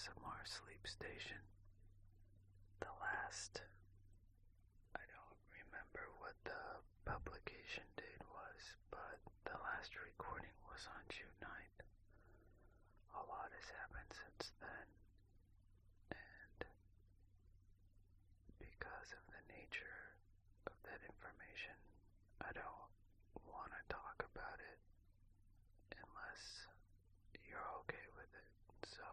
ASMR sleep station. The last, I don't remember what the publication date was, but the last recording was on June 9th. A lot has happened since then, and because of the nature of that information, I don't want to talk about it unless you're okay with it. So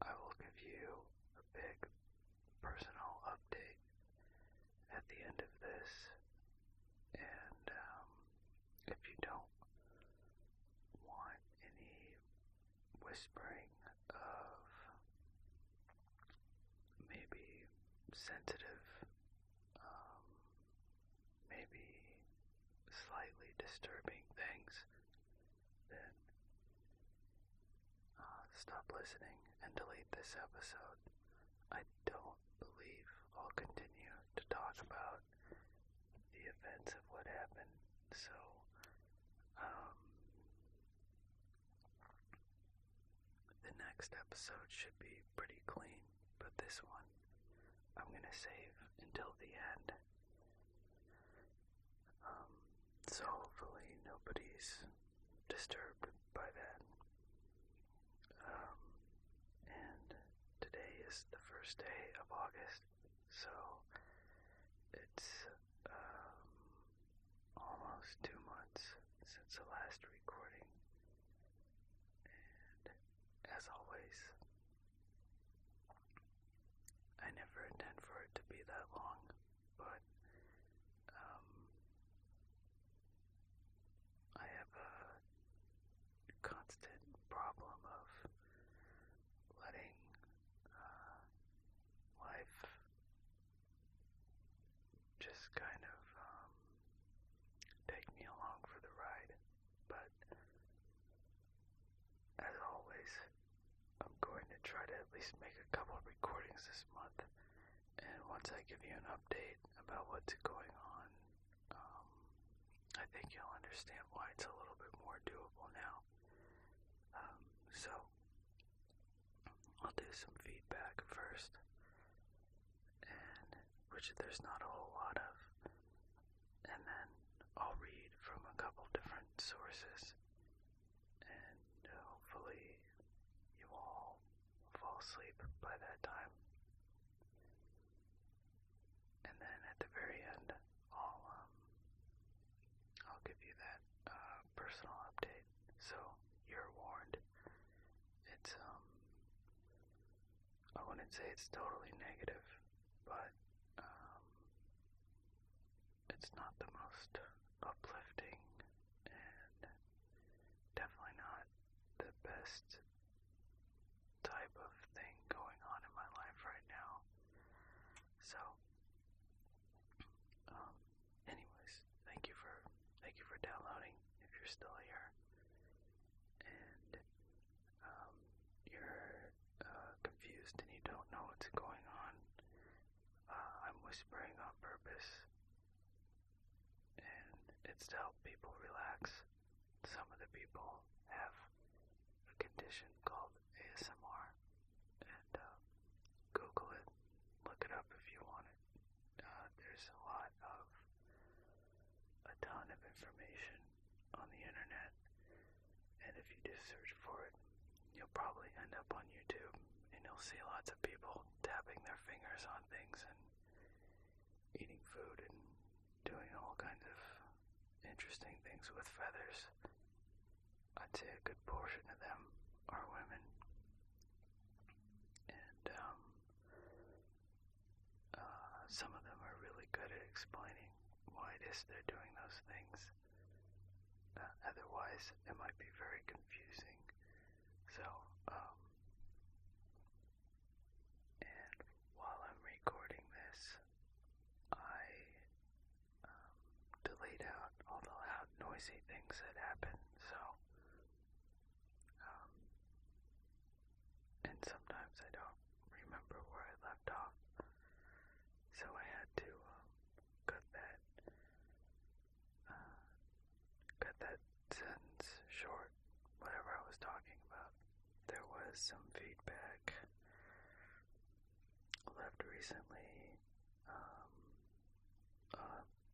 I will give you a big personal update at the end of this, and if you don't want any whispering of maybe sensitive, maybe slightly disturbing things, then stop listening and delete this episode. I don't believe I'll continue to talk about the events of what happened, so the next episode should be pretty clean, but this one I'm gonna save until the end. So hopefully nobody's disturbed by that. And today is the first day of August, so it's almost 2 months since the last recording. And as always, I never intend for it to be that long, but I have a constant problem of letting life just kind of take me along for the ride. But as always, I'm going to try to at least make a couple of recordings this month, and once I give you an update about what's going on, I think you'll understand why it's a little bit more doable now. So I'll do some feedback first, and which there's not a whole lot of, and then I'll read from a couple different sources, and hopefully you all fall asleep by that time. And then at the very end, I'll give you that personal update, so you're warned. It's I wouldn't say it's totally negative, but it's not the most uplifting, and definitely not the best type of thing going on in my life right now. So anyways, thank you for downloading if you're still here, and you're confused and you don't know what's going on. I'm whispering on purpose, and it's to help people relax. Some of the people have a condition called ASMR, and Google it, look it up if you want it. There's a ton of information on the internet, and if you just search for it, you'll probably end up on YouTube, and you'll see lots of people tapping their fingers on things and eating food and doing all kinds of interesting things with feathers. I'd say a good portion of them are women, and some of them are really good at explaining why it is they're doing those things. Otherwise, it might be very confusing. So, and while I'm recording this, I delete out all the loud, noisy things that happen. So, and sometimes I don't remember where I left off. So I had to cut that sentence short, whatever I was recently,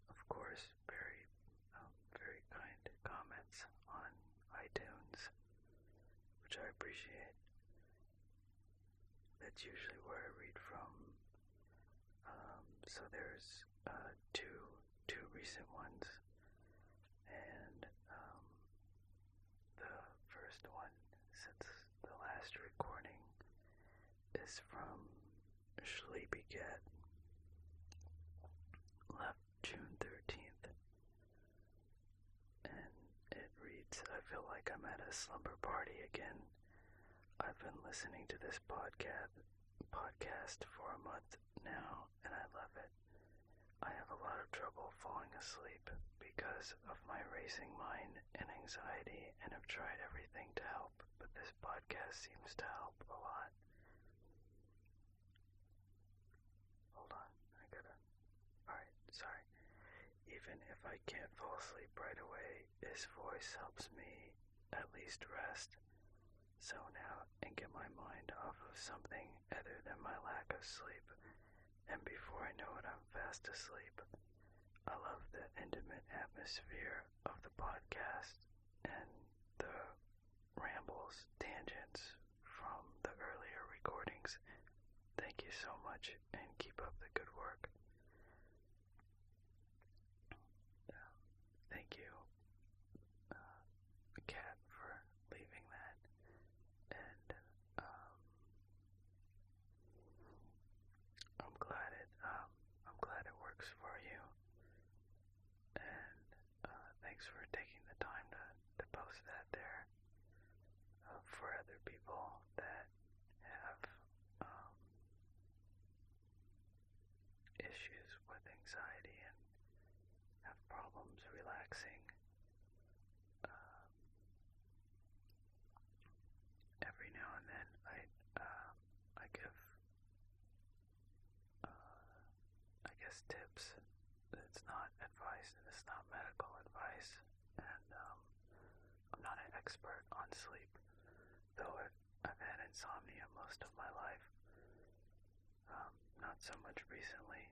of course, very kind comments on iTunes, which I appreciate. That's usually where I read from. So there's two recent ones, and the first one since the last recording is from Sleepy Cat, left June 13th, and it reads, I feel like I'm at a slumber party again. I've been listening to this podcast for a month now, and I love it. I have a lot of trouble falling asleep because of my racing mind and anxiety, and have tried everything to help, but this podcast seems to help a lot. Hold on, alright, sorry. Even if I can't fall asleep right away, his voice helps me at least rest, zone out, and get my mind off of something other than my lack of sleep. And before I know it, I'm fast asleep. I love the intimate atmosphere of the podcast and the rambles, tangents from the earlier recordings. Thank you so much, and keep up the good work. Thank you, Kat, for leaving that. And I'm glad it works for you. And thanks for taking the time to post that there. For other people that have issues with anxiety and have problems relaxing, every now and then I give I guess tips. It's not advice, and it's not medical advice, and I'm not an expert on sleep, though I've had insomnia most of my life. Not so much recently.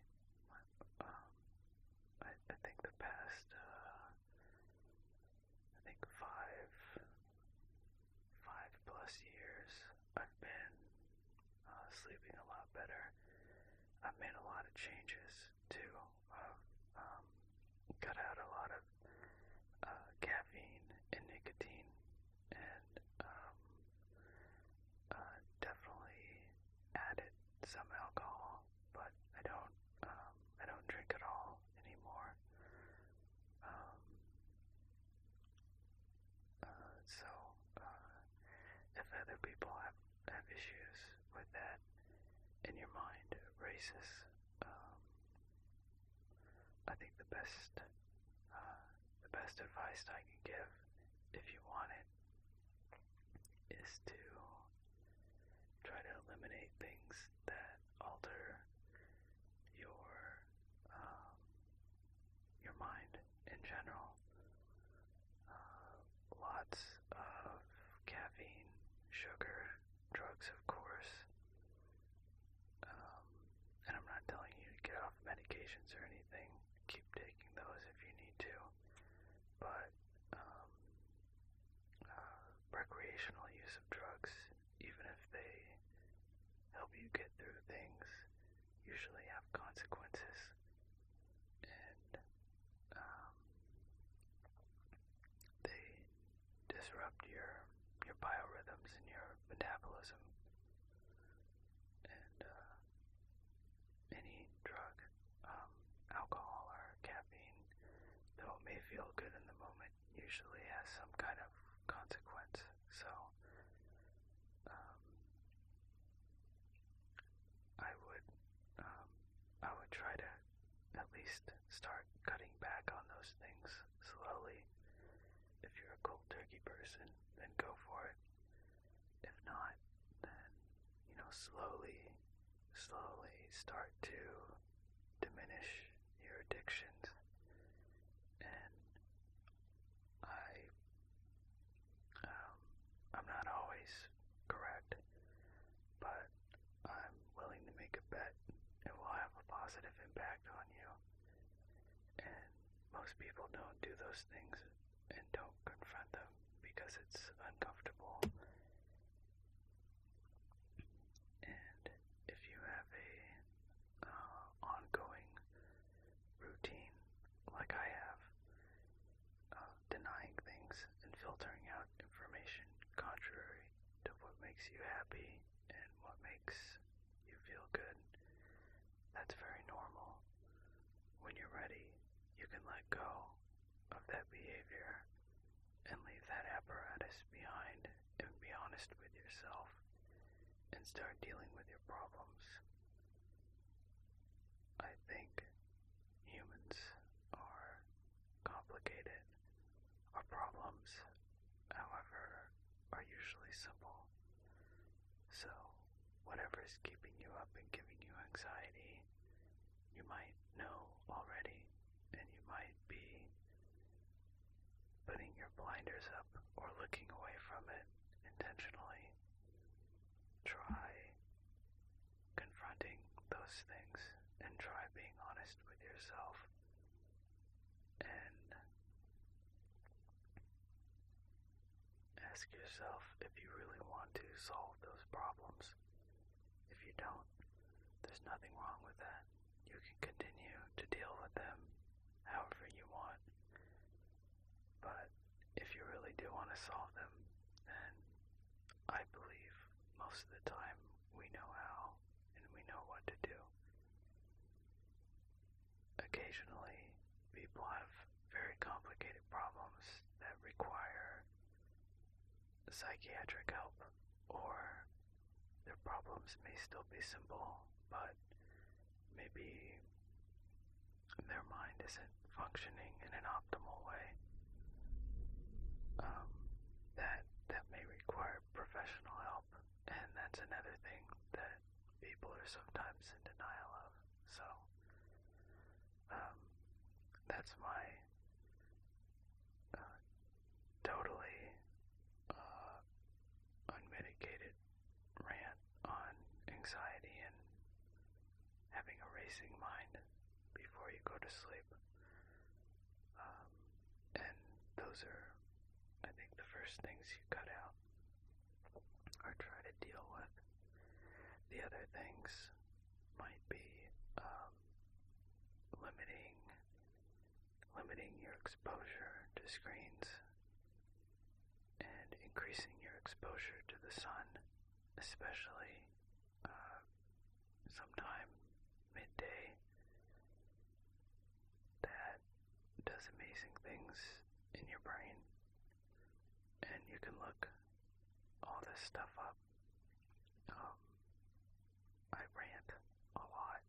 I think the past, five plus years, I've been sleeping a lot better. I've made a lot of changes too. Cut out a lot of caffeine and nicotine, and definitely added some alcohol, but I don't drink at all anymore. So if other people have issues with that, and your mind races, I think the best advice I can give, if you want it, is to try to eliminate things that alter your mind in general. Lots of caffeine, sugar, drugs, of course. And I'm not telling you to get off medications or anything. Keep taking those if you need to. But recreational use of drugs, even if they help you get through things, usually have consequences. And they disrupt your biorhythms and your metabolism. And any drug, alcohol or caffeine, though it may feel good in the moment, usually has some kind of consequence. So I would try to at least start cutting back on those things slowly. If you're a cold turkey person, then go for it. If not, then slowly start to diminish your addictions. And I'm not always correct, but I'm willing to make a bet and most people don't do those things and don't confront them because it's uncomfortable. And if you have a ongoing routine like I have, denying things and filtering out information contrary to what makes you happy and what makes you feel good, that's very normal. When you're ready, you can let go of that behavior and leave that apparatus behind and be honest with yourself and start dealing with your problems. I think humans are complicated. Our problems, however, are usually simple. So, whatever is keeping you up and giving you anxiety, you might know already, and you might be putting your blinders up or looking away from it intentionally. Try confronting those things and try being honest with yourself and ask yourself if you really want to solve those problems. If you don't, there's nothing wrong with that. You can continue to deal with them however you want. But if you really do want to solve them, then I believe most of the time we know how and we know what to do. Occasionally, people have very complicated problems that require psychiatric help, or their problems may still be simple, but maybe their mind isn't functioning in an optimal way. That may require professional help, and that's another thing that people are sometimes in denial of. So, that's my totally unmitigated rant on anxiety and having a racing mind before you go to sleep. And those are, I think, the first things you cut out or try to deal with. The other things might be limiting your exposure to screens and increasing your exposure to the sun, especially sometime midday. That does amazing things in your brain, and you can look all this stuff up. I rant a lot,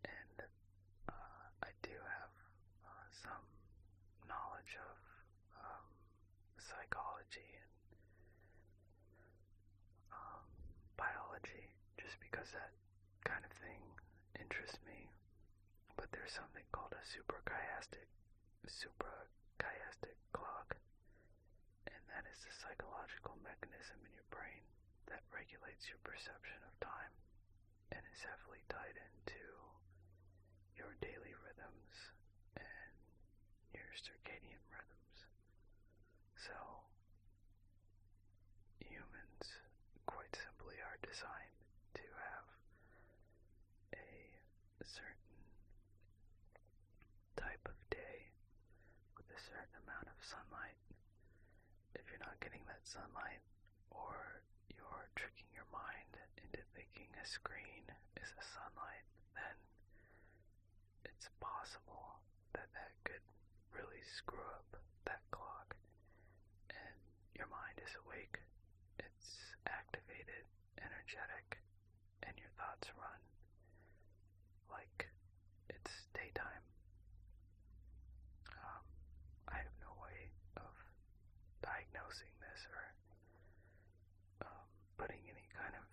and I do have some knowledge of psychology and biology, just because that kind of thing interests me. But there's something called a suprachiastic clock, and that is the psychological mechanism in your brain that regulates your perception of time and is heavily tied into your daily rhythms and your circadian rhythms. So, humans, quite simply, are designed to have a certain type of day with a certain amount of sunlight. If you're not getting that sunlight, or you're tricking your mind into thinking a screen is a sunlight, then it's possible that that could really screw up that clock. And your mind is awake, it's activated, energetic, and your thoughts run like it's daytime. I have no way of diagnosing this or putting any kind of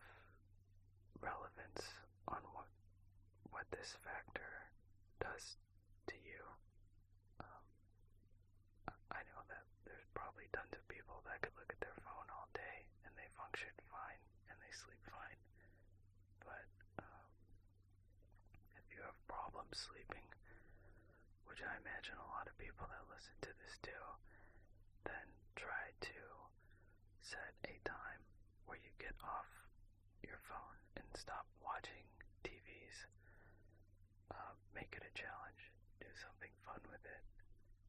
relevance on what this factor does to you. I know that there's probably tons of people that could look at their phone all day and they function fine and they sleep fine. But if you have problems sleeping, which which I imagine a lot of people that listen to this do, then try to set a time where you get off your phone and stop watching TVs. Make it a challenge. Do something fun with it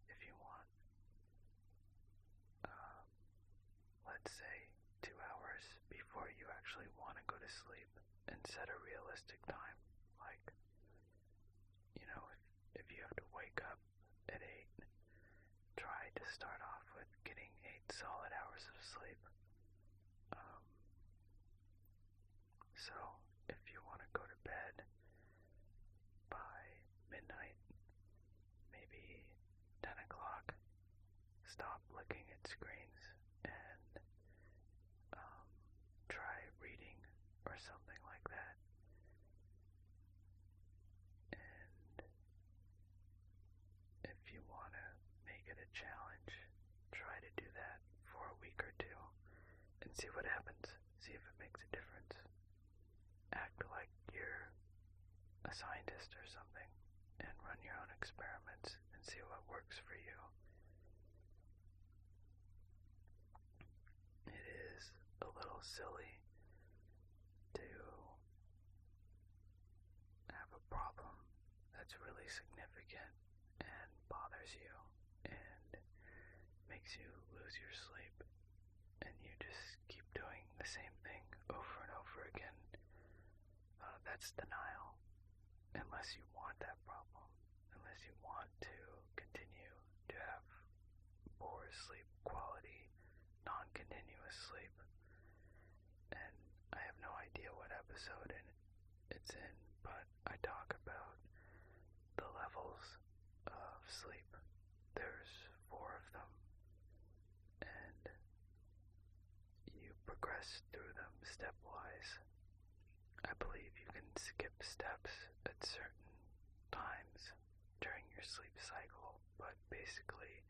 if you want. Let's say 2 hours before you actually want to go to sleep, and set a realistic time. Like, if you have to wake up at 8, try to start off with getting 8 solid hours of sleep. So if you want to go to bed by midnight, maybe 10 o'clock, stop looking at screens and try reading or something like that. And if you want to make it a challenge, try to do that for a week or two and see what happens. See if it makes a difference. Act like you're a scientist or something and run your own experiments and see what works for you. It is a little silly to have a problem that's really significant and bothers you and makes you lose your sleep, and you just keep doing the same thing over and over again. That's denial. Unless you want that problem, unless you want to continue to have poor sleep quality, non-continuous sleep. And I have no idea what episode it's in, but I talk about the levels of sleep. There's 4 of them, and you progress through them stepwise. I believe you can skip steps at certain times during your sleep cycle, but basically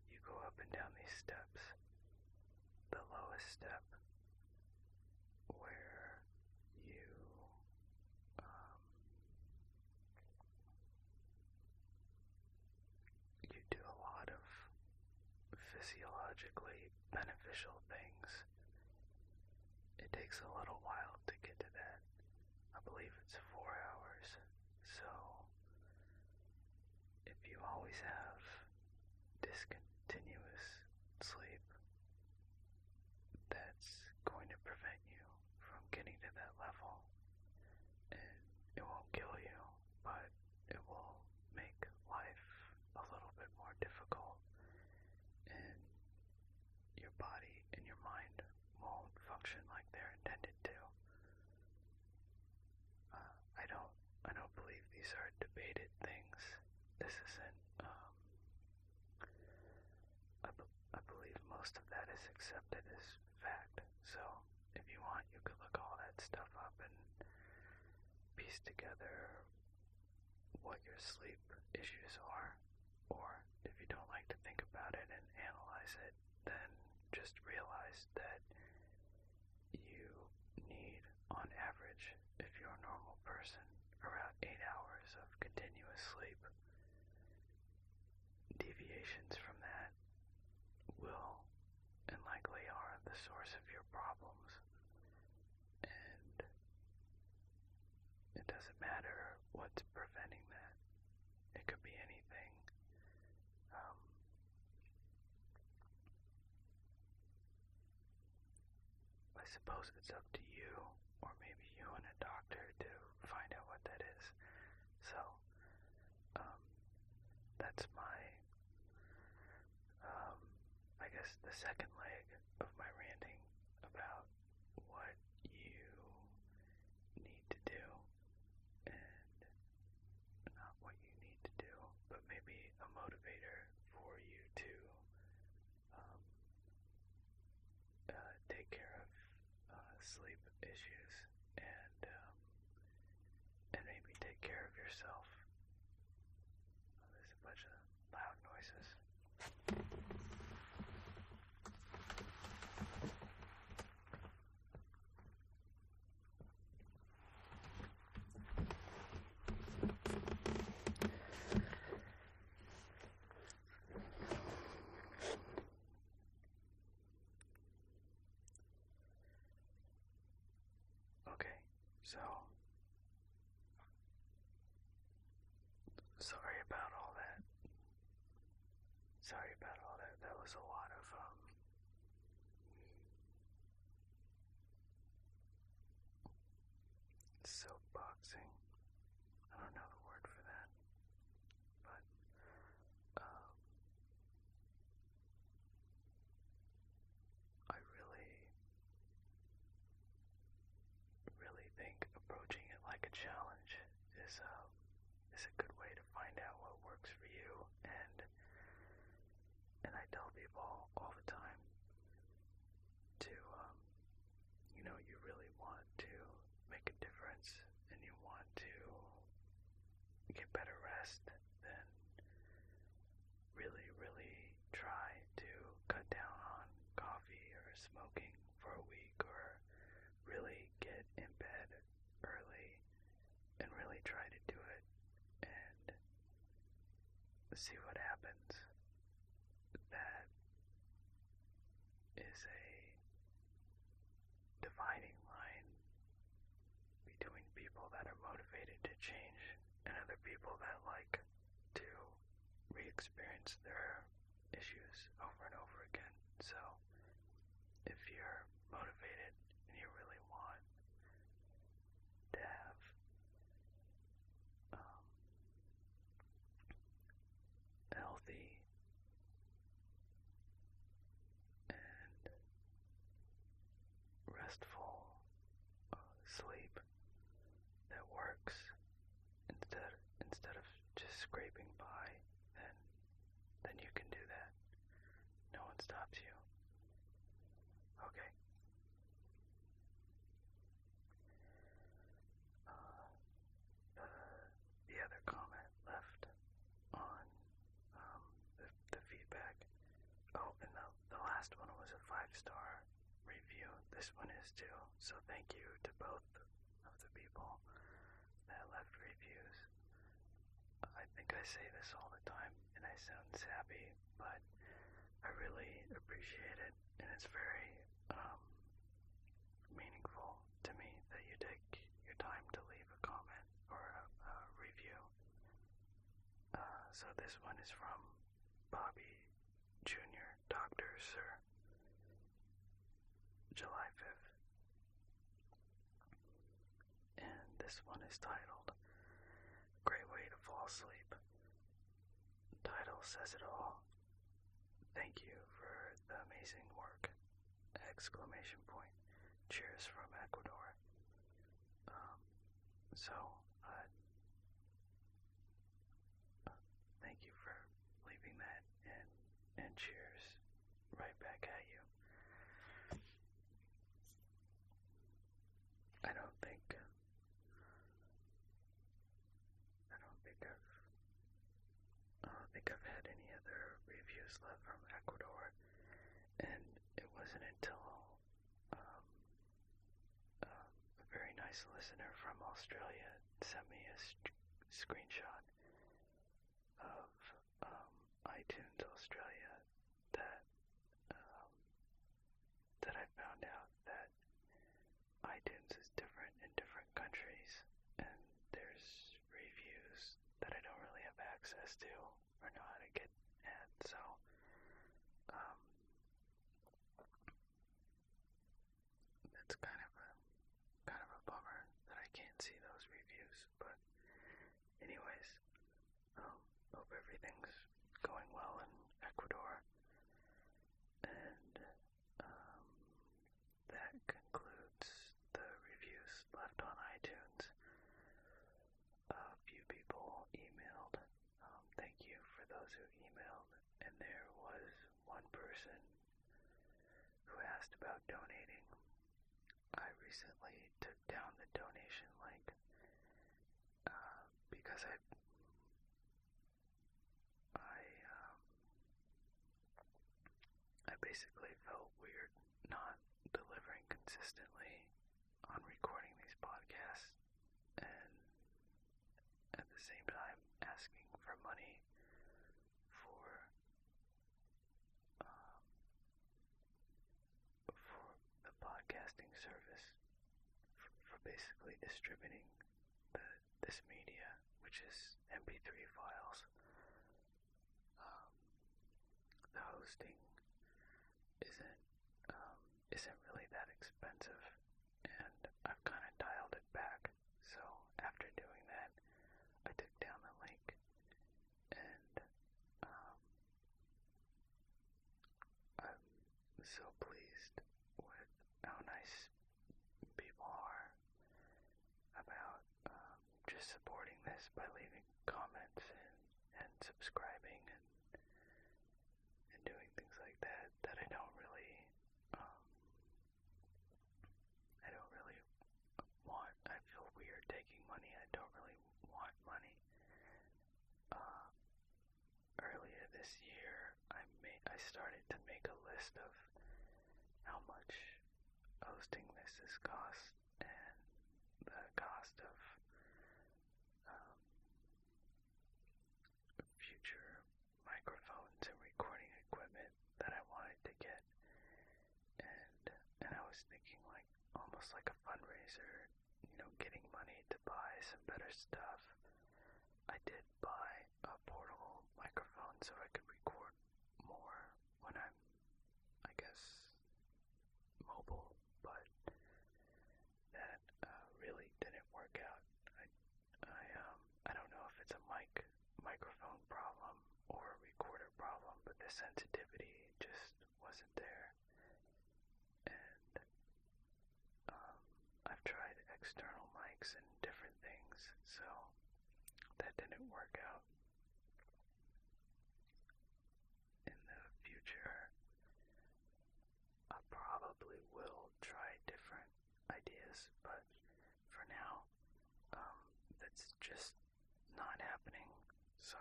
you go up and down these steps. The lowest step, where you do a lot of physiologically beneficial things. It takes a little while to get to that. I believe it's 4 hours. So if you always have discontinuous sleep, that's going to prevent you from getting to that level. And it won't kill you, but it will make life a little bit more difficult. And your body and your mind won't function like they're intended to. I don't believe these are debated things. This isn't, I believe most of that is accepted as fact. So if you want, you could look all that stuff up and piece together what your sleep issues are. Or if you don't like to think about it and analyze it, then just realize that you need, on average, if you're a normal person, around 8 hours of continuous sleep. Deviations from that will and likely are the source of your problems. And it doesn't matter what's preventing that. It could be anything. I suppose it's up to you, or maybe you and a doctor, to find out what that is. So, that's my, I guess the second leg of my ranting about what you need to do, and not what you need to do, but maybe a motivator for you to take care of sleep issues, and maybe take care of yourself. There's a bunch of loud noises. sorry about all that. That was a lot of, soapboxing. I don't know the word for that, but, I really think approaching it like a challenge is a good way to find out what works for you, and I tell people all the time to, you really want to make a difference and you want to get better rest, then really try to cut down on coffee or smoking for a week, or really get in bed early and really try to do it and see what happens. That is a dividing line between people that are motivated to change and other people that like to re-experience their issues over and over again. So if you're motivated and you really want to have healthy and restful sleep that works instead of just scraping by, then you can do that. No one stops you. Okay. The other comment left on the feedback. Oh, and the last one was a 5-star review. This one is too. So thank you to both of the people that left reviews. I think I say this all the time and I sound sappy, but I really appreciate it, and it's very meaningful to me that you take your time to leave a comment or a review. So this one is from Bobby Jr., Dr. Sir, July 5th. And this one is titled, Great Way to Fall Asleep. Title says it all. Thank you for the amazing work! Exclamation point. Cheers from Ecuador. Thank you for leaving that, and cheers right back at you. I don't think I've had any other reviews left from Ecuador, and it wasn't until a very nice listener from Australia sent me a screenshot of iTunes Australia that I found out that iTunes is different in different countries, and there's reviews that I don't really have access to or know how to get at, so that's kind of a bummer that I can't see those reviews. But anyways, hope everything's going well in Ecuador, and that concludes the reviews left on iTunes. A few people emailed. Thank you for those who emailed, and there was one person who asked about donating. I recently took down the donation link because I basically felt weird not delivering consistently on recording these podcasts, and at the same time asking for money for the podcasting service, for basically distributing this media, which is MP3 files. hosting isn't isn't really that expensive, and I've kind of dialed it back. So after doing that, I took down the link, and I'm so pleased with how nice people are about just supporting this by leaving comments and subscribing and doing things like that I don't really want. I feel weird taking money. I don't really want money. Earlier this year, I started to make a list of how much hosting this has cost and the cost of future microphones and recording equipment that I wanted to get, and I was thinking like almost like a fundraiser, getting money to buy some better stuff. I did buy a portable microphone so I could record more when I'm, I guess, mobile, but that really didn't work out. I don't know if it's a microphone problem or a recorder problem, but the sensitivity just wasn't there. And I've tried external mics and different things, so that didn't work out. In the future, I probably will try different ideas, but for now, that's just not happening. So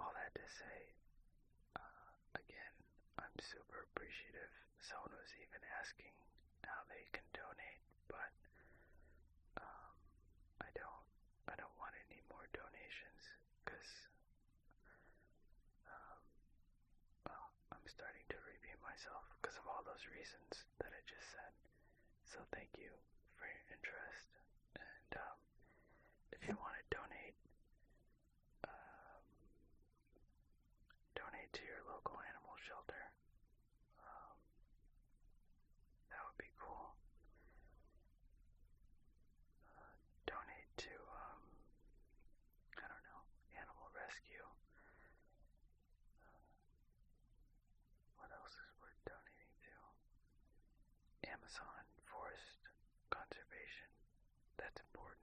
all that to say, again, I'm super appreciative. Someone was even asking how they can donate, but I don't want any more donations because I'm starting to repeat myself because of all those reasons that I just said. So thank you for your interest, and if you want to donate to your local animal shelter. That would be cool. Donate to, I don't know, animal rescue. What else is worth donating to? Amazon forest conservation. That's important.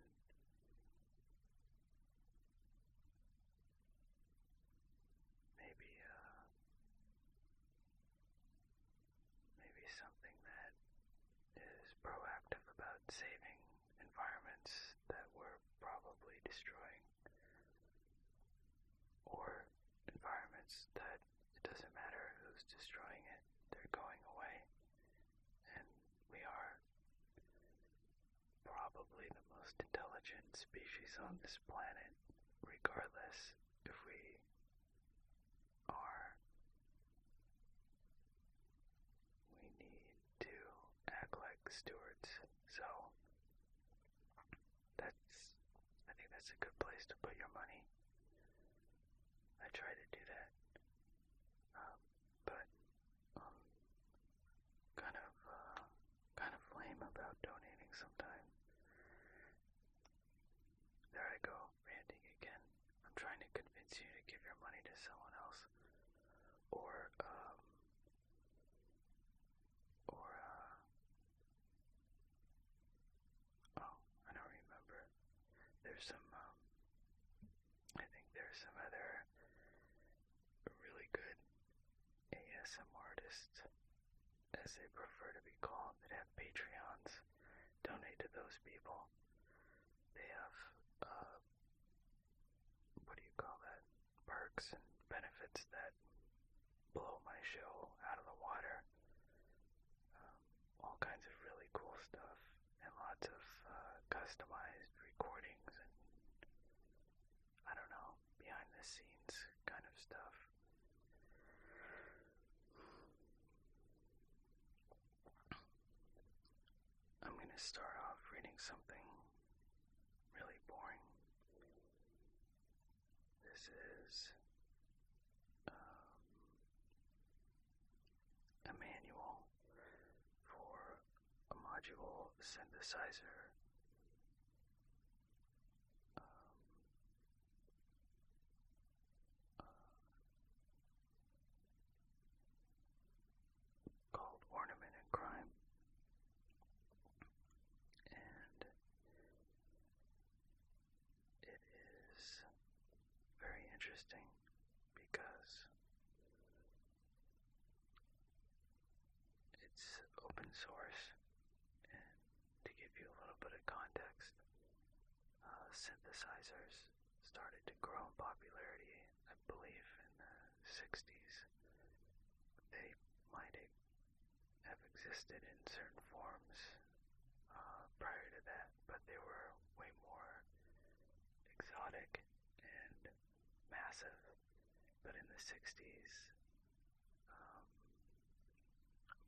Maybe something that is proactive about saving environments that we're probably destroying, or environments that it doesn't matter who's destroying it, they're going away, and we are probably the most intelligent species on this planet, regardless if we are. We need to act like stewards. So I think that's a good place to put your money. I try to do that, but kind of lame about donating sometimes. There I go, ranting again. I'm trying to convince you to give your money to someone else, or I don't remember. There's some, I think there's some other really good ASM artists, as they prefer to be called, that have Patreons. Donate to those people. They have, what do you call that? Perks and benefits that blow my show out of the water. All kinds of really cool stuff, and lots of customized recordings and, I don't know, behind the scenes kind of stuff. I'm going to start off reading something really boring. This is synthesizer called Ornament and Crime, and it is very interesting because it's open source, and to give you a little bit of context, synthesizers started to grow in popularity, I believe, in the 60s. They might have existed in certain forms prior to that, but they were way more exotic and massive. But in the 60s,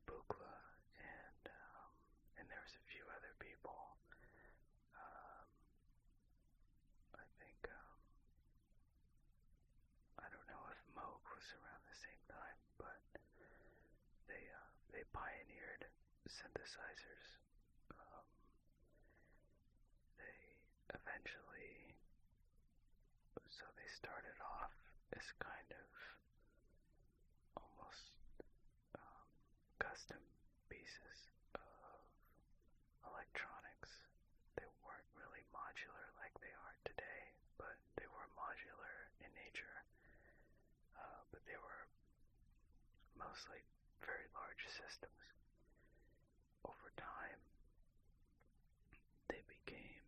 Bukla and there was a few other people. I think I don't know if Moog was around the same time, but they pioneered synthesizers. They eventually, so they started off as kind of almost custom pieces of electronics. They weren't really modular like they are today, but they were modular in nature. But they were mostly very large systems. Over time, they became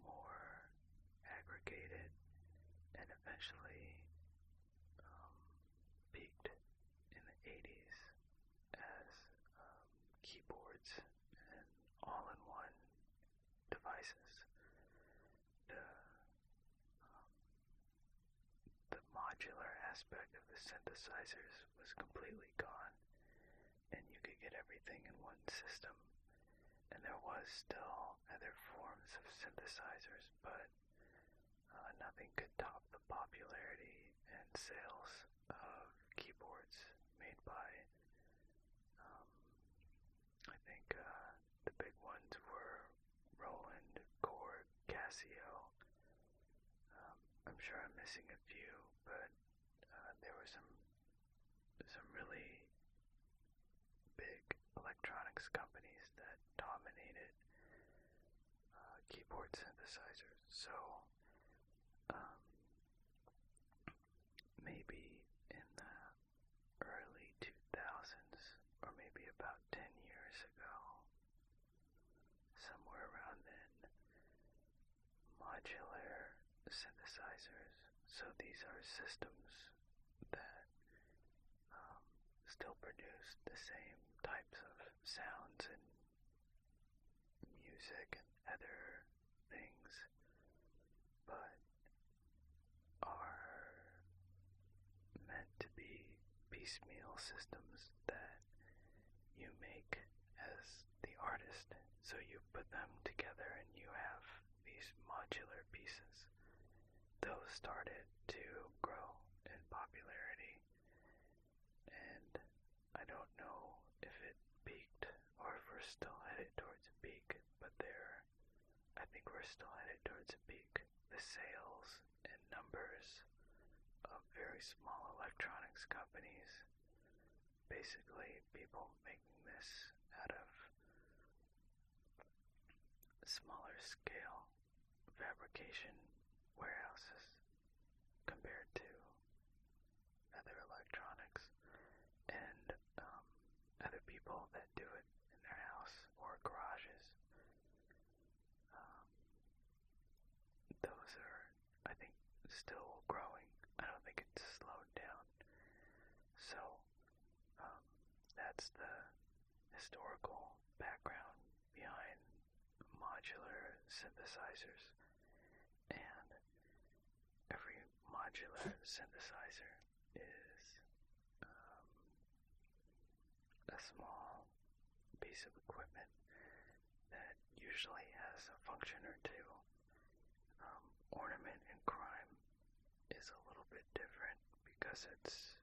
more aggregated and eventually peaked in the 80s as keyboards and all-in-one devices. The modular aspect of the synthesizers was completely gone, and you could get everything in one system. And there was still other forms of synthesizers, but nothing could top the popularity and sales of keyboards made by, I think the big ones were Roland, Korg, Casio. I'm sure I'm missing a few, but there were some really big electronics companies that dominated keyboard synthesizers. So maybe in the early 2000s, or maybe about 10 years ago, somewhere around then, modular synthesizers, so these are systems that still produce the same types of sounds and music and other things, but are meant to be piecemeal systems that you make as the artist. So you put them together and you have these modular pieces. Those started to grow in popularity, and I don't know if it peaked or if we're still headed towards a peak, but I think we're still headed towards a peak. The sales and numbers of very small electronics companies, basically people making this out of smaller scale fabrication warehouses compared to other electronics, and other people that do it in their house or garages. Those are, I think, still growing. I don't think it's slowed down. So that's the historical background behind modular synthesizers. And every modular synthesizer is a small piece of equipment that usually has a function or two. Ornament and Crime is a little bit different because it's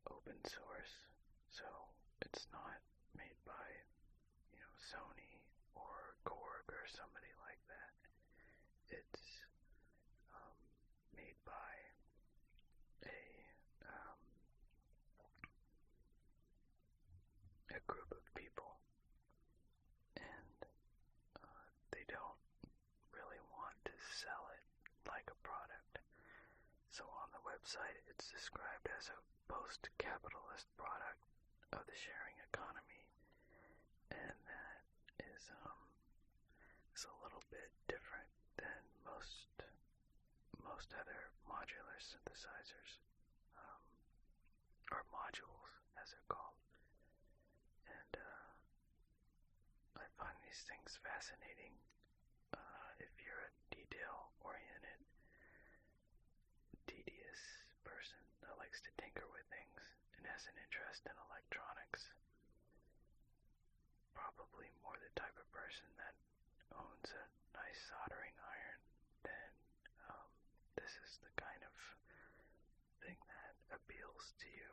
open source, so it's not made by, Sony website, it's described as a post-capitalist product of the sharing economy, and that is a little bit different than most other modular synthesizers, or modules, as they're called. And I find these things fascinating. If you're a detail-oriented, tedious person that likes to tinker with things and has an interest in electronics, probably more the type of person that owns a nice soldering iron, then this is the kind of thing that appeals to you.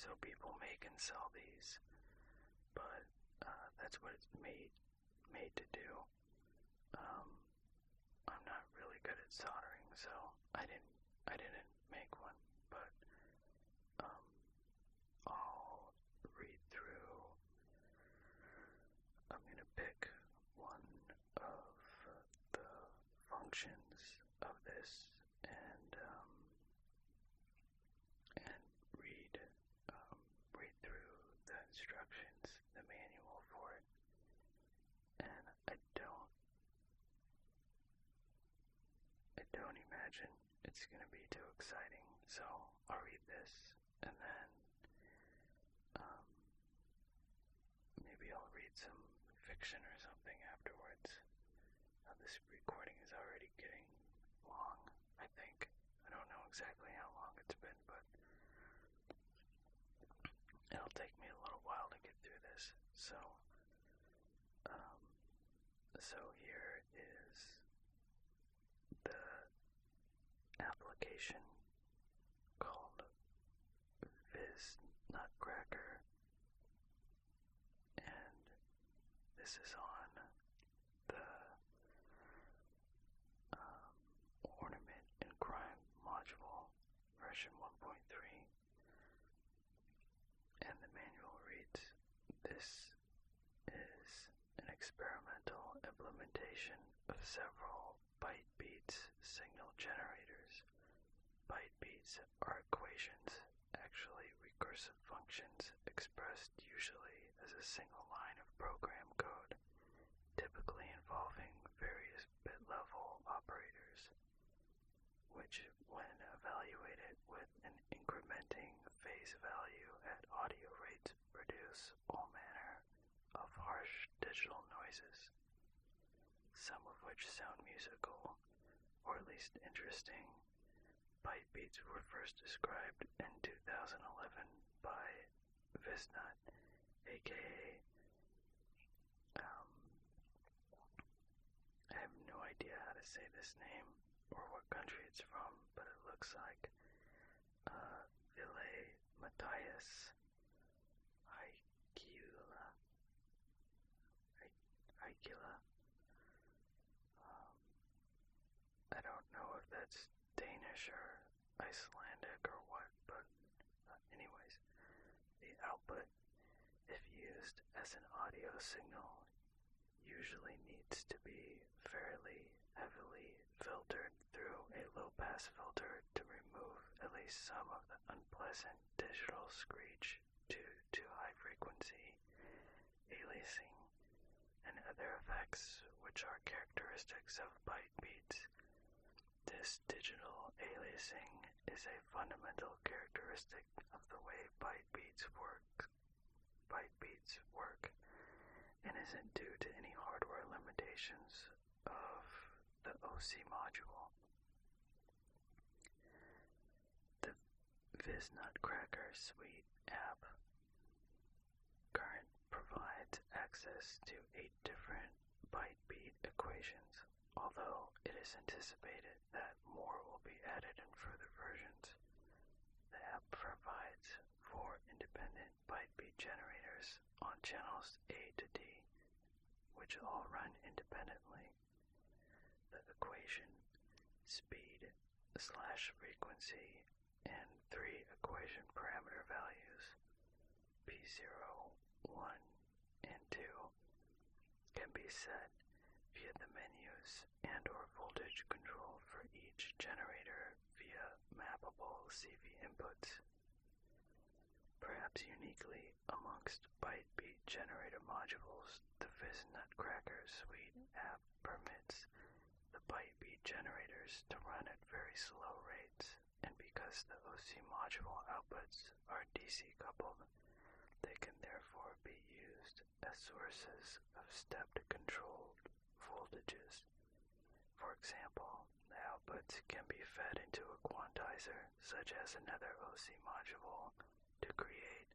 So people make and sell these, but that's what it's made to do. I'm not really good at soldering, so I didn't make one, but I'll read through. I'm gonna pick one of the functions of this and read through the instructions, the manual for it. And I don't imagine it's gonna be too exciting, so I'll read this and then maybe I'll read some fiction or something afterwards. This recording is already getting long, I think. I don't know exactly how long it's been, but it'll take me a little while to get through this. So here is the application called Viz Nutcracker, and this is on the Ornament and Crime module, version 1.3, and the manual reads, "This is an experimental implementation of several byte beats signal generators. Byte beats are equations, actually recursive functions, expressed usually as a single line of program code, typically involving various bit-level operators, which, when evaluated with an incrementing phase value at audio rates, produce all manner of harsh digital noises, some of which sound musical, or at least interesting. Byte beats were first described in 2011 by Viznut, aka I have no idea how to say this name or what country it's from, but it looks like Ville Matthias Aikila. I don't know if that's Danish or Icelandic or what, but anyways, the output, if used as an audio signal, usually needs to be fairly heavily filtered through a low-pass filter to remove at least some of the unpleasant digital screech due to high-frequency aliasing and other effects which are characteristics of byte beats. This digital aliasing is a fundamental characteristic of the way byte beats work, and isn't due to any hardware limitations of the OC module. The Viz Nutcracker Suite app current provides access to 8 different byte beat equations, although it is anticipated that more will be added in further versions. The app provides 4 independent byte beat generators on channels A to D, which all run independently. The equation, speed / frequency, and 3 equation parameter values, P0, 1, and 2, can be set via the menus and or voltage control LCV inputs. Perhaps uniquely amongst byte beat generator modules, the Fizz Nutcracker suite app permits the byte beat generators to run at very slow rates, and because the OC module outputs are DC coupled, they can therefore be used as sources of stepped controlled voltages. For example, the outputs can be fed into a quantizer, such as another OC module, to create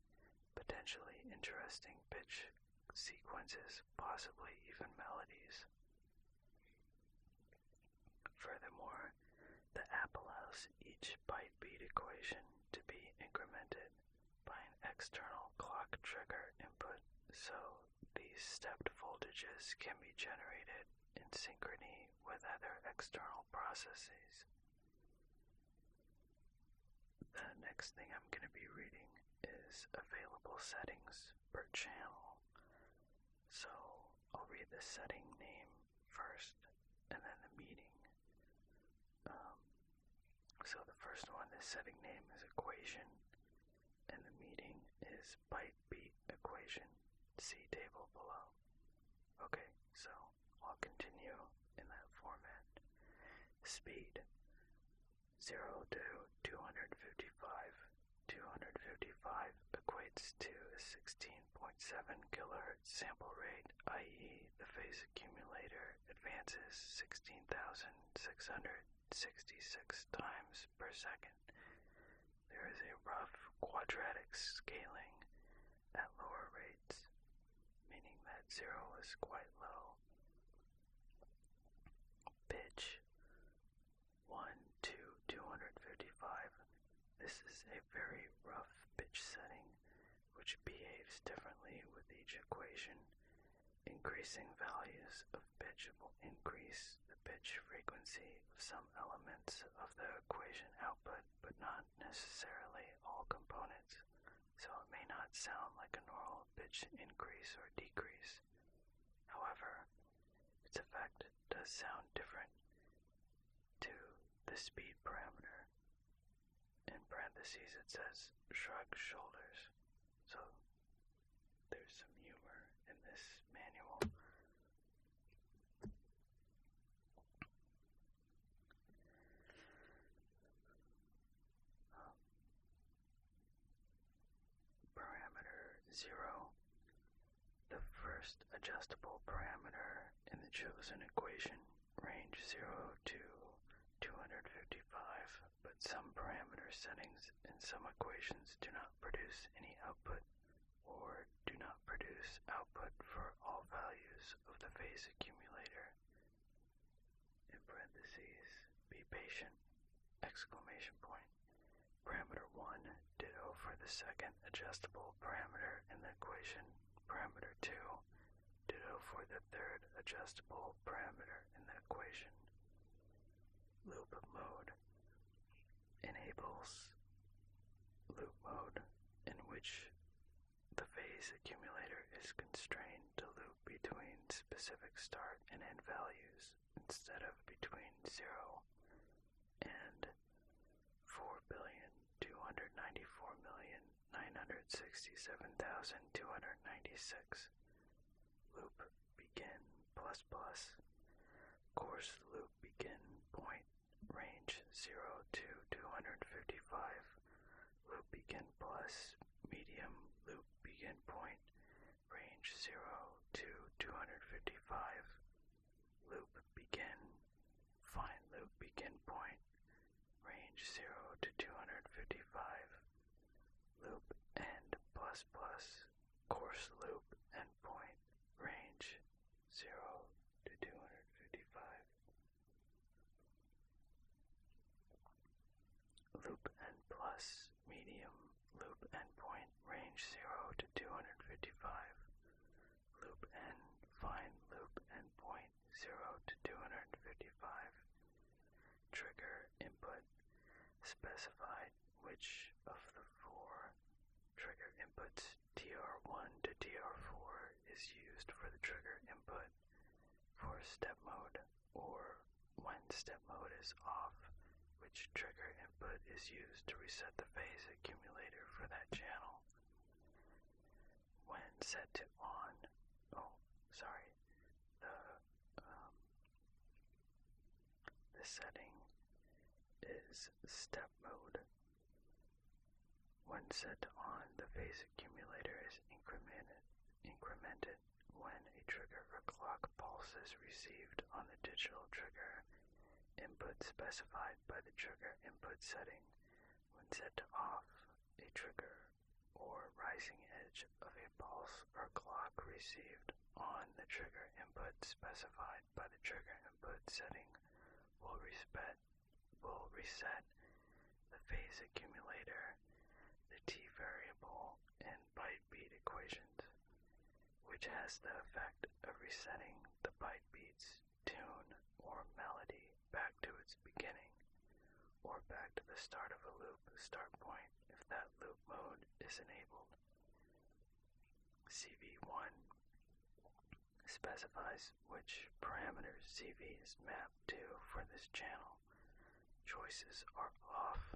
potentially interesting pitch sequences, possibly even melodies. Furthermore, the app allows each byte beat equation to be incremented by an external clock trigger input, so these stepped voltages can be generated in synchrony with other external processes. The next thing I'm going to be reading is available settings per channel. So I'll read the setting name first and then the meaning. So the first one, the setting name is equation and the meaning is byte beat equation. See table below. Okay, so I'll continue in that format. Speed 0 to 255. 255 equates to a 16.7 kHz sample rate, i.e. the phase accumulator advances 16,666 times per second. There is a rough quadratic scaling at lower rates, meaning that 0 is quite low. Pitch 1 to 255. This is a very rough pitch setting, which behaves differently with each equation. Increasing values of pitch will increase the pitch frequency of some elements of the equation output, but not necessarily all components, so it may not sound like a normal pitch increase or decrease. However, its effect does sound different to the speed parameter. In parentheses it says shrug shoulders, so there's some humor in this manual. Parameter 0. The first adjustable parameter in the chosen equation, range 0 to 255, but some parameter settings in some equations do not produce any output or do not produce output for all values of the phase accumulator. In parentheses, be patient, exclamation point. Parameter 1, ditto for the second adjustable parameter in the equation. Parameter 2, ditto for the third adjustable parameter in the equation. Loop mode enables loop mode in which the phase accumulator is constrained to loop between specific start and end values instead of between 0 and 4,294,967,296. Loop begin plus plus. Course loop begin point range 0 to 255. Loop begin plus medium loop begin point range 0 to 255. Loop begin fine loop begin point range 0 to 255. Loop end plus plus course loop end point range 0 to 255. Loop end plus medium loop end point range 0 to 255. Loop end fine loop end point 0 to 255. Trigger input specified which of the four trigger inputs TR1 to TR4 is used for the trigger input for step mode, or when step mode is off, which trigger input is used to reset the phase accumulator for that channel. When set to on, the setting is step mode. When set to on, the phase accumulator is incremented when a trigger or clock pulse is received on the digital trigger input specified by the trigger input setting. When set to off, a trigger or rising edge of a pulse or clock received on the trigger input specified by the trigger input setting will reset the phase accumulator, the T variable, and byte beat equations, which has the effect of resetting the byte beat's tune or melody back to its beginning, or back to the start of a loop start point if that loop mode is enabled. CV1 specifies which parameters CV is mapped to for this channel. Choices are off,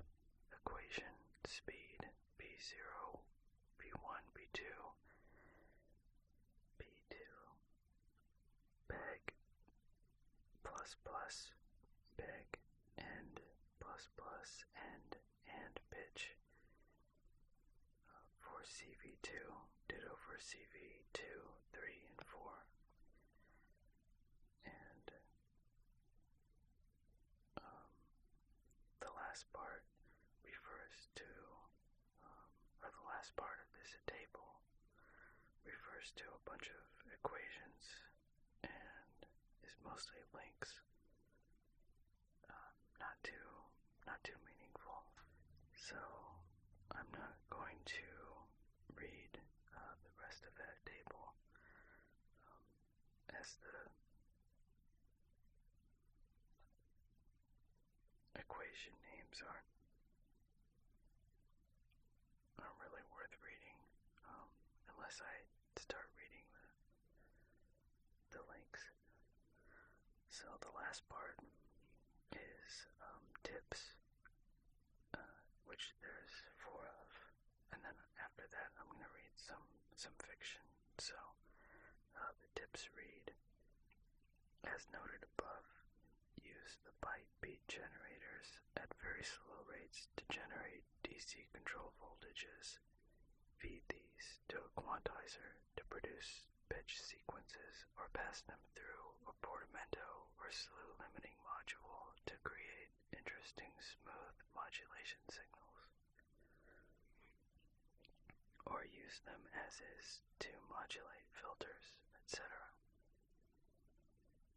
equation, speed, B0, B1, B2, B2, peg, plus plus, peg, end, plus plus, end, and pitch. For CV2, ditto for CV2, 3, and 4. And the last part refers to, or the last part of this table refers to a bunch of equations and is mostly links. Not too meaningful. So I'm not going to read the rest of that table, as the equation names aren't really worth reading, unless I start reading the links. So the last part is tips, which there's 4 of, and then after that I'm going to read some fiction. So the tips read, as noted above, use the byte beat generators at very slow rates to generate DC control voltages. Feed these to a quantizer to produce pitch sequences or pass them through a portamento or slew limiting module to create interesting smooth modulation signals. Or use them as is to modulate filters, etc.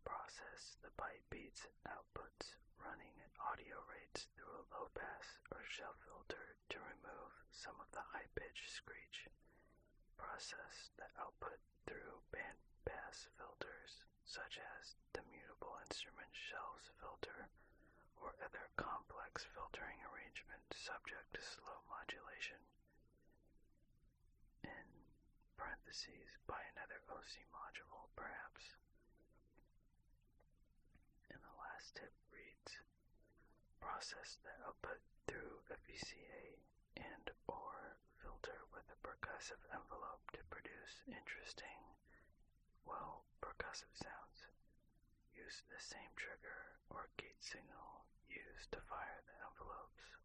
Process the byte beats outputs running at audio rates through a low-pass or shelf filter to remove some of the high-pitch screech. Process the output through band-pass filters, such as the mutable instrument shelves filter or other complex filtering arrangement subject to slow modulation. In parentheses, by another OC module, perhaps. And the last tip reads, process the output through a VCA and or filter with a percussive envelope to produce interesting, percussive sounds. Use the same trigger or gate signal used to fire the envelopes.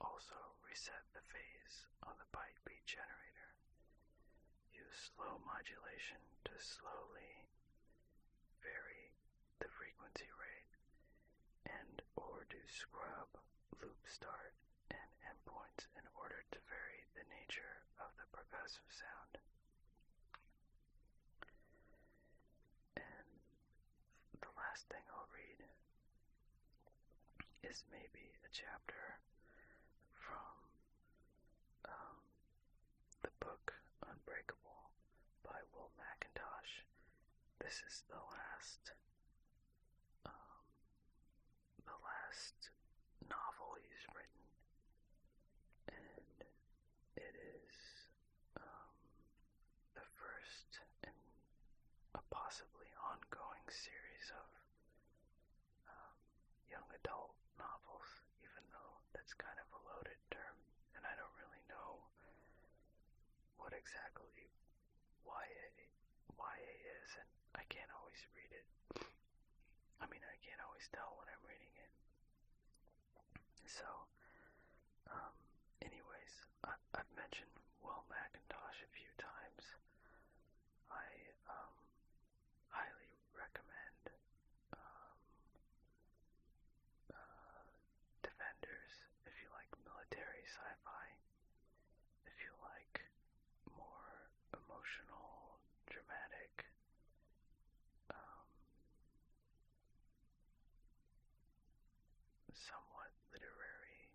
Also reset the phase on the byte beat generator. Use slow modulation to slowly vary the frequency rate and or do scrub, loop start, and endpoints in order to vary the nature of the percussive sound. And the last thing I'll read is maybe a chapter from the book Unbreakable by Will McIntosh. This is the last novel he's written, and it is the first in a possibly ongoing series of young adult novels, even exactly YA is, and I can't always read it. I can't always tell when I'm reading it. So, anyways, I've mentioned Will McIntosh a few times. I highly recommend Defenders if you like military sci-fi. If you like more emotional, dramatic, somewhat literary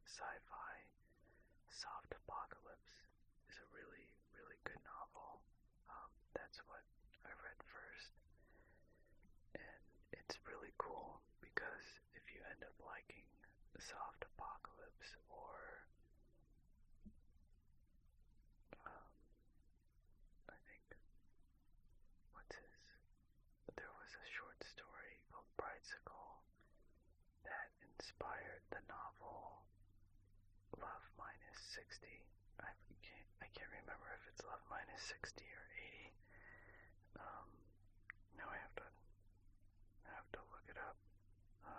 sci-fi, Soft Apocalypse is a really, really good novel. That's what I read first. And it's really cool because if you end up liking the Soft Apocalypse or I think there was a short story called Bicycle that inspired the novel Love Minus 60. I can't remember if it's Love Minus 60 or 80. Now I have to look it up. I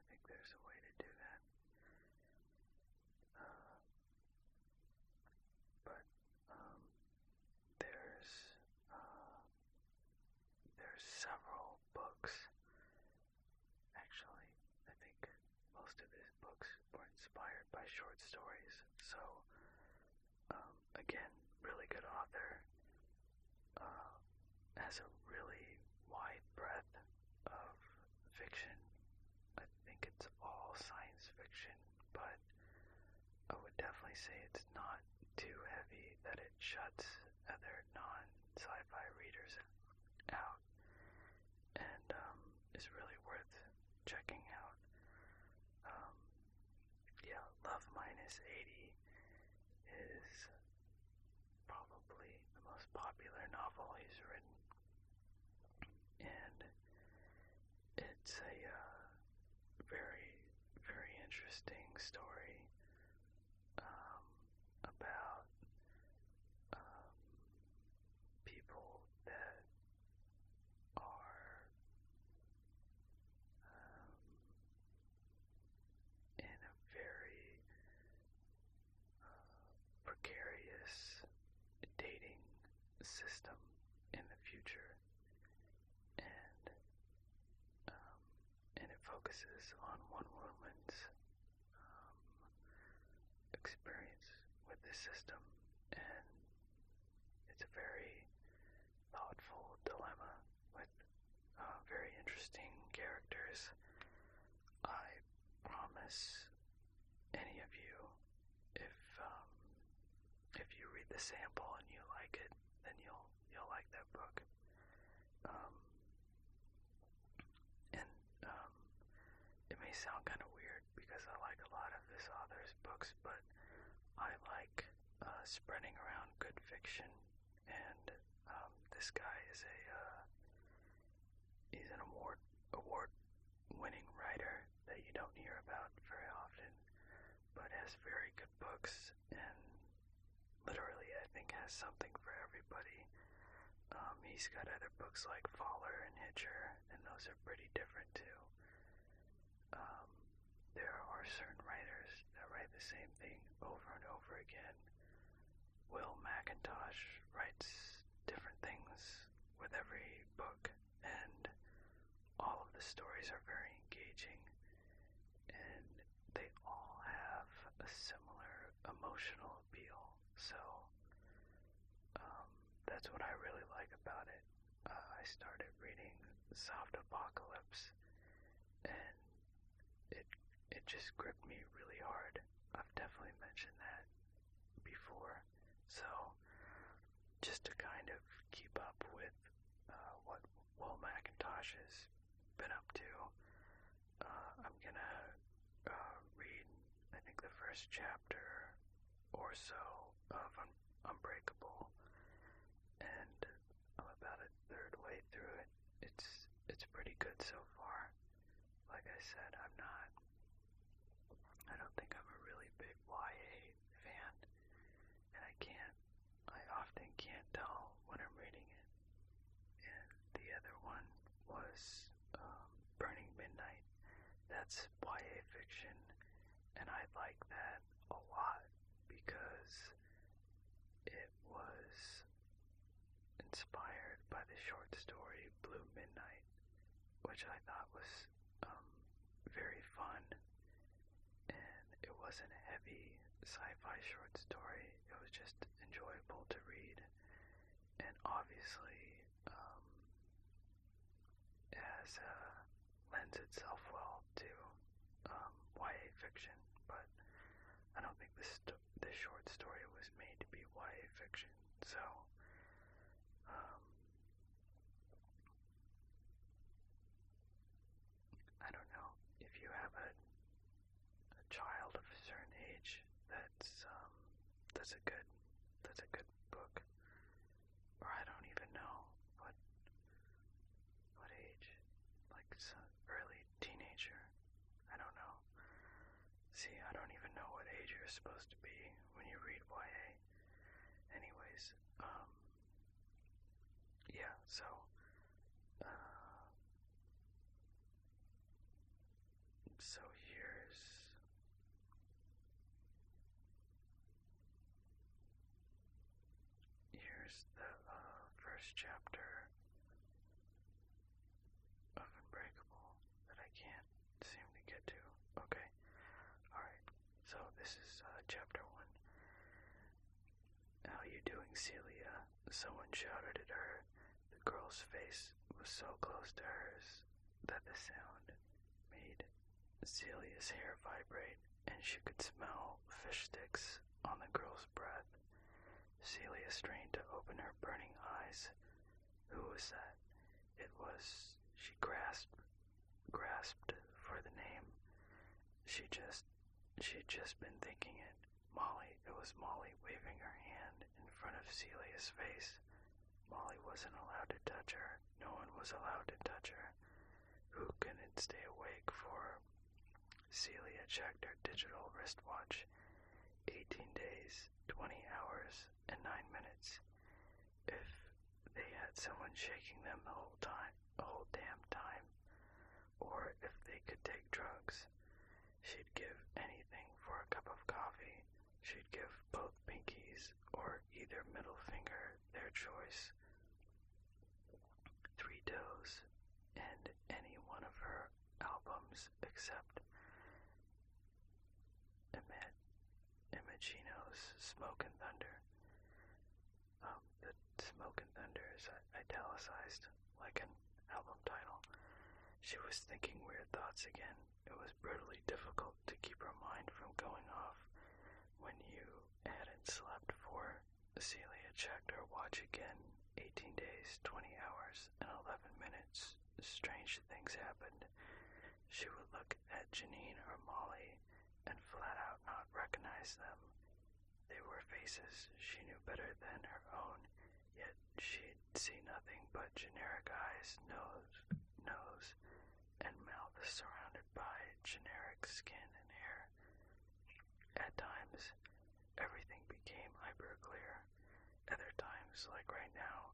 think there's a way to do that. But there's several books. Actually, I think most of his books were inspired by short stories. So, again, really good author. Has a really wide breadth of fiction. I think it's all science fiction, but I would definitely say it's not too heavy that it shuts other non-sci-fi readers out, and is really worth checking out. Love Minus 80 is probably the most popular novel he's written, and it's a very, very interesting story about people that are in a very precarious dating system in the future, and it focuses on one woman's experience with this system, and it's a very thoughtful dilemma with very interesting characters. I promise any of you, if you read the sample and you like it, then you'll like that book. It may sound kind of weird because I like a lot of this author's books, but I like spreading around good fiction, and this guy is he's an award-winning writer that you don't hear about very often, but has very good books, and literally I think has something for everybody. He's got other books like Faller and Hitcher, and those are pretty different too. There are certain writers that write the same thing over and over again. Will McIntosh writes different things with every book, and all of the stories are very engaging, and they all have a similar emotional appeal. So that's what I really like about it. I started reading Soft Apocalypse, and it just gripped me really hard. I've definitely mentioned that before. So just to kind of keep up with what Will McIntosh has been up to, I'm gonna read, I think, the first chapter or so of Unbreakable, and I'm about a third way through it. It's pretty good so far. Like I said, I don't think I'm a really big YA was Burning Midnight. That's YA fiction, and I like that a lot because it was inspired by the short story Blue Midnight, which I thought was very fun, and it wasn't a heavy sci-fi short story. It was just enjoyable to read, and obviously lends itself well to YA fiction, but I don't think this short story was made to be YA fiction, so I don't know. If you have a child of a certain age, that's a good book. Or I don't even know what age, like some early teenager. I don't know. See, I don't even know what age you're supposed to be when you read YA. Anyways, yeah. So here's the first chapter of Unbreakable that I can't seem to get to. Okay, alright, so this is chapter 1. How you doing, Celia? Someone shouted at her. The girl's face was so close to hers that the sound made Celia's hair vibrate, and she could smell fish sticks on the girl's breath. Celia strained to open her burning eyes. Who was that? It was... She grasped for the name. She'd just been thinking it. Molly. It was Molly waving her hand in front of Celia's face. Molly wasn't allowed to touch her. No one was allowed to touch her. Who couldn't stay awake for... Celia checked her digital wristwatch. 18 days, 20 hours, and 9 minutes. If they had someone shaking them the whole damn time, or if they could take drugs, she'd give anything for a cup of coffee. She'd give both pinkies, or either middle finger, their choice. 3 Toes, and any one of her albums except Imagino's Smoke and Thunder. The Smoke and Thunder is italicized, like an album title. She was thinking weird thoughts again. It was brutally difficult to keep her mind from going off. When you hadn't slept for, Celia checked her watch again. 18 days, 20 hours, and 11 minutes. Strange things happened. She would look at Janine or Molly and flat out not recognize them. They were faces she knew better than her own, yet she'd see nothing but generic eyes, nose, and mouth surrounded by generic skin and hair. At times, everything became hyper-clear. Other times, like right now,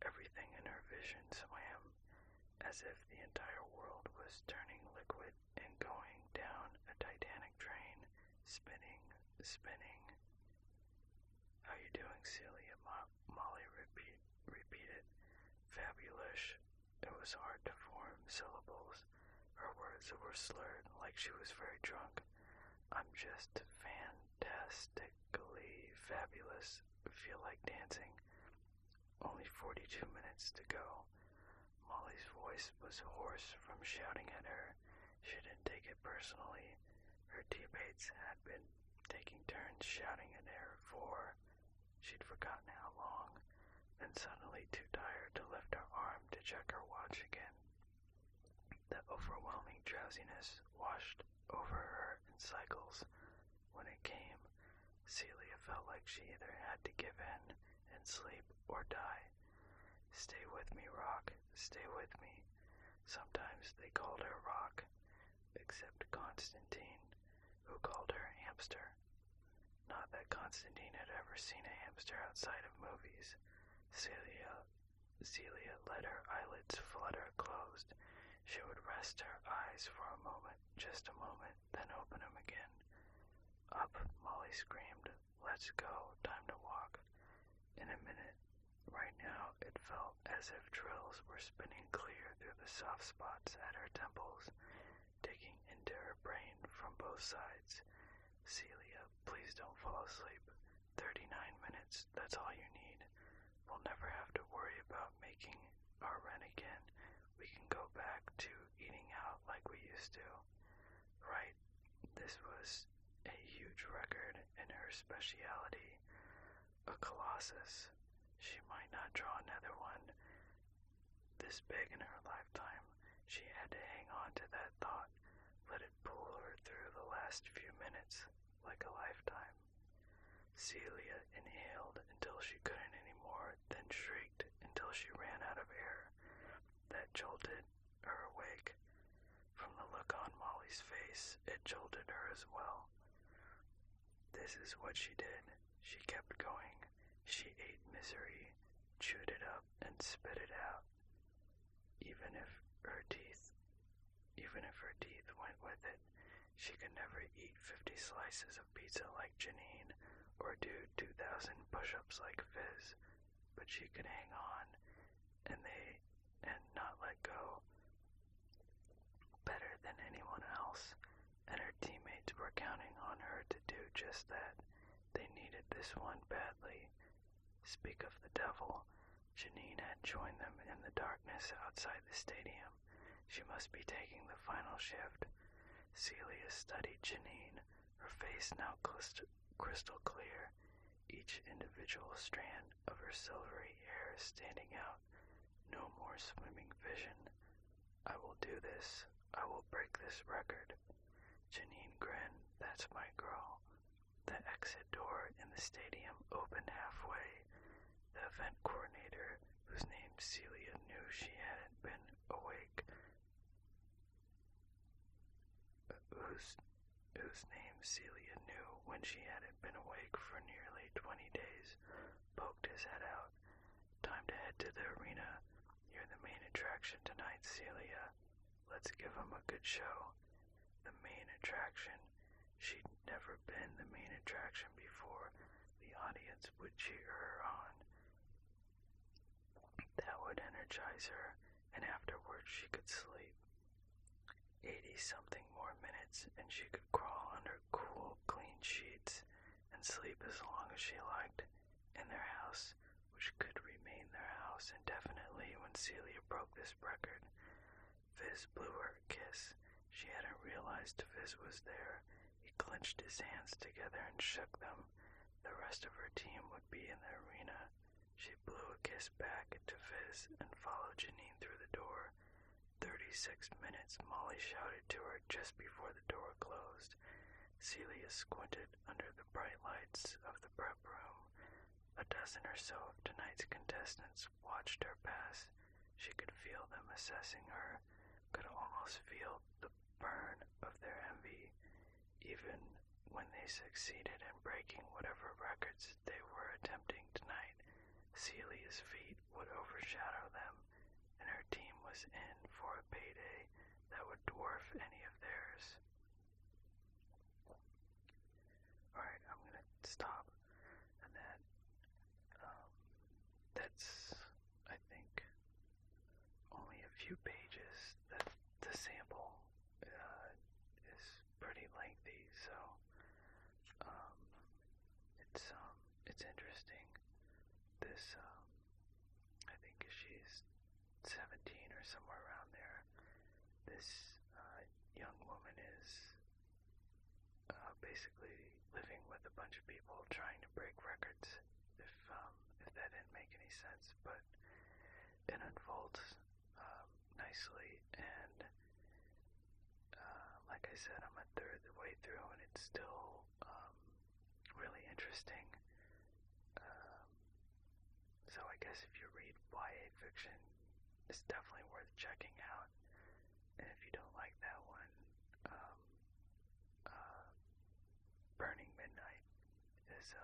everything in her vision swam, as if the entire world was turning liquid and going down a titanic train, spinning. How you doing, Celia? Molly repeated. Fabulous. It was hard to form syllables. Her words were slurred, like she was very drunk. I'm just fantastically fabulous. Feel like dancing. Only 42 minutes to go. Molly's voice was hoarse from shouting at her. She didn't take it personally. Her teammates had been taking turns shouting at her for... She'd forgotten how long, then suddenly too tired to lift her arm to check her watch again. The overwhelming drowsiness washed over her in cycles. When it came, Celia felt like she either had to give in and sleep or die. Stay with me, Rock. Stay with me. Sometimes they called her Rock, except Constantine, who called her Hamster. Not that Constantine had ever seen a hamster outside of movies. Celia Celia let her eyelids flutter closed. She would rest her eyes for a moment, just a moment, then open them again. Up, Molly screamed. Let's go, time to walk. In a minute, right now, it felt as if drills were spinning clear through the soft spots at her temples, digging into her brain from both sides. Celia, please don't fall asleep. 39 minutes, that's all you need. We'll never have to worry about making our rent again. We can go back to eating out like we used to. Right? This was a huge record in her specialty. A colossus. She might not draw another one this big in her lifetime. She had to hang on to that thought, let it pull her through the last few minutes like a lifetime. Celia inhaled until she couldn't anymore, then shrieked until she ran out of air. That jolted her awake. From the look on Molly's face, it jolted her as well. This is what she did. She kept going. She ate misery, chewed it up, and spit it out. Even if her teeth went with it, she could never eat 50 slices of pizza like Janine, or do 2,000 push-ups like Fizz, but she could hang on, and not let go, better than anyone else, and her teammates were counting on her to do just that. They needed this one badly. Speak of the devil, Janine had joined them in the darkness outside the stadium. She must be taking the final shift. Celia studied Janine, her face now crystal clear, each individual strand of her silvery hair standing out. No more swimming vision. I will do this. I will break this record. Janine grinned. That's my girl. The exit door in the stadium opened halfway. The event coordinator, whose name Celia knew she hadn't been awake, whose name Celia knew when she hadn't been awake for nearly 20 days, poked his head out. Time to head to the arena. You're the main attraction tonight, Celia. Let's give him a good show. The main attraction. She'd never been the main attraction before. The audience would cheer her on. That would energize her, and afterwards she could sleep. 80-something more minutes, and she could crawl under cool, clean sheets and sleep as long as she liked in their house, which could remain their house indefinitely when Celia broke this record. Fizz blew her a kiss. She hadn't realized Fizz was there. He clenched his hands together and shook them. The rest of her team would be in the arena. She blew a kiss back to Fizz and followed Janine through the door. 36 minutes, Molly shouted to her just before the door closed. Celia squinted under the bright lights of the prep room. A dozen or so of tonight's contestants watched her pass. She could feel them assessing her, could almost feel the burn of their envy, even when they succeeded in breaking whatever records they were attempting tonight. Celia's feat would overshadow them, and her team was in for a payday that would dwarf any of theirs. Alright, I'm gonna stop, and then that's, I think, only a few pages. That the sample is pretty lengthy, so it's interesting. This I think she's 17 or somewhere around there. This young woman is basically living with a bunch of people trying to break records, if that didn't make any sense, but it unfolds nicely, and like I said, I'm a third of the way through, and it's still really interesting. So I guess if you read YA fiction, it's definitely worth checking out. And if you don't like that one, Burning Midnight is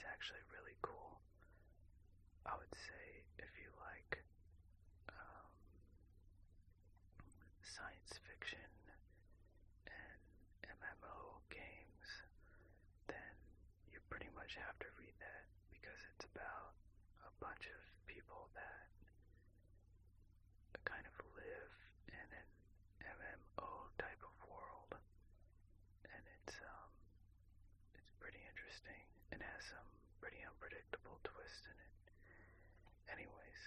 actually really cool. I would say if you science fiction and MMO games, then you pretty much have to read that, because it's about a bunch of people that kind of live in an MMO type of world, and it's pretty interesting and has some pretty unpredictable twists in it. Anyways,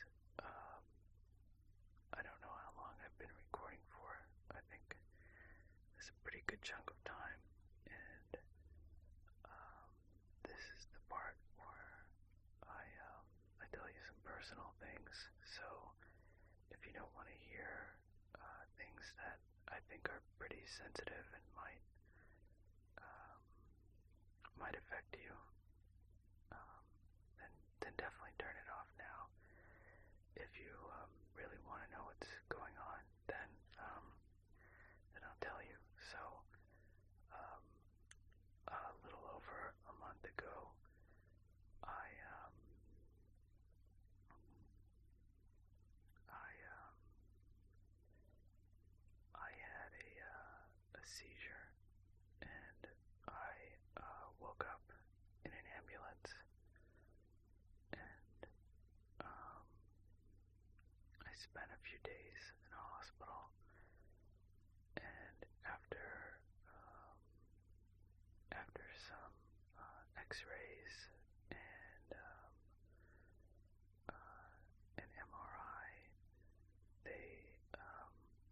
I don't know how long I've been recording for. I think it's a pretty good chunk of time, and this is the part where I tell you some personal things. So if you don't want to hear things that I think are pretty sensitive and might affect you, then definitely turn it off now. If you really want to know what's going on, then I'll tell you. So a little over a month ago, I had a seizure, and I woke up in an ambulance, and I spent a few days in a hospital, and after some x-rays and an MRI, they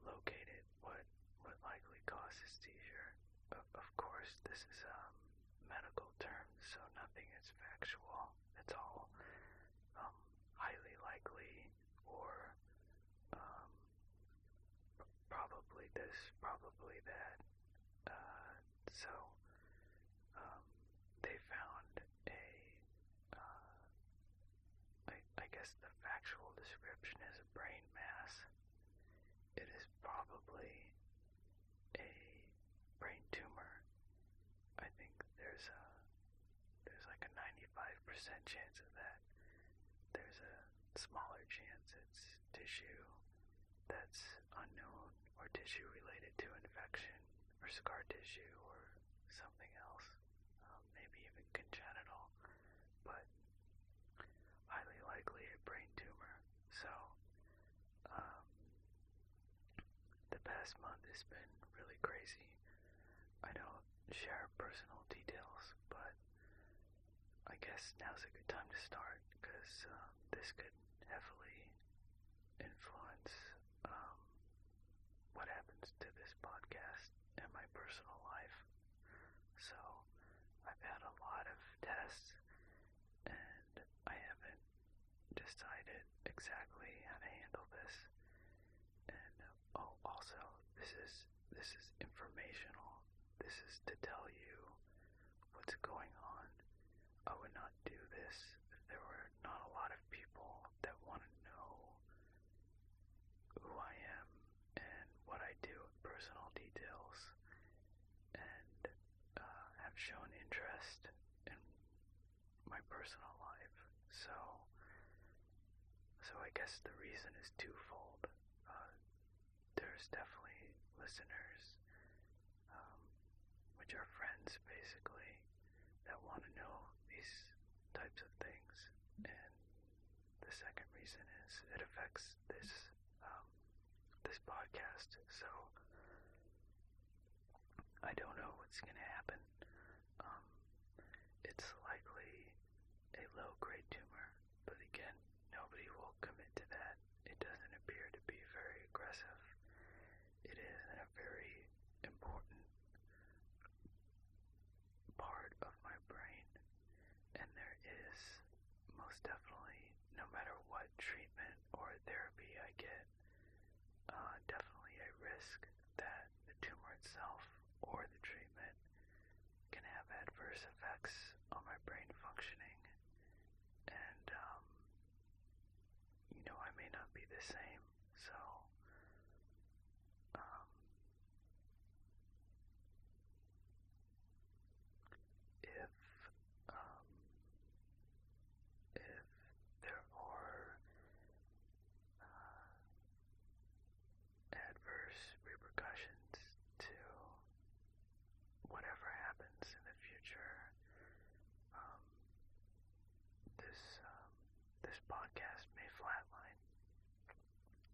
located what likely caused his seizure. Of course, this is medical terms, so nothing is factual. It's all highly likely, or probably this, probably that. So they found I guess the factual description is a brain mass. It is probably a brain tumor. I think there's like a 95% chance of that. There's a smaller chance it's tissue that's unknown, or tissue related to infection, or scar tissue, or something else, maybe even congenital, but highly likely a brain tumor. So the past month has been really crazy. I don't share personal details, but I guess now's a good time to start, because this could heavily influence what happens to this podcast and my personal life. So I've had a lot of tests, and I haven't decided exactly how to handle this. And also, this is informational. This is to tell you what's going on. I would not do this if there were not a lot of people that want to know who I am and what I do in personal details, and have shown interest in my personal life. So I guess the reason is twofold. There's definitely listeners, which are friends basically, that want to know these types of things. And the second reason is it affects this podcast. So I don't know what's going to happen. It's likely a low-grade tumor, but again, nobody will commit to that. It doesn't appear to be very aggressive. It is in a very important part of my brain, and there is most definitely, no matter what treatment or therapy I get, definitely a risk that the tumor itself or the treatment can have adverse effects on my brain functioning, and I may not be the same. So if there are adverse podcast may flatline.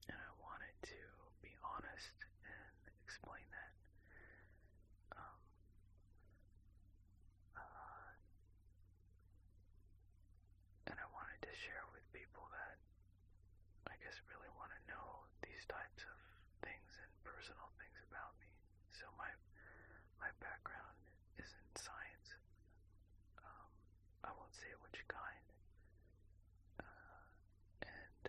And I wanted to be honest and explain that. And I wanted to share with people that I guess really want to know these types of things and personal things about me. So my background is in science. I won't say which kind. And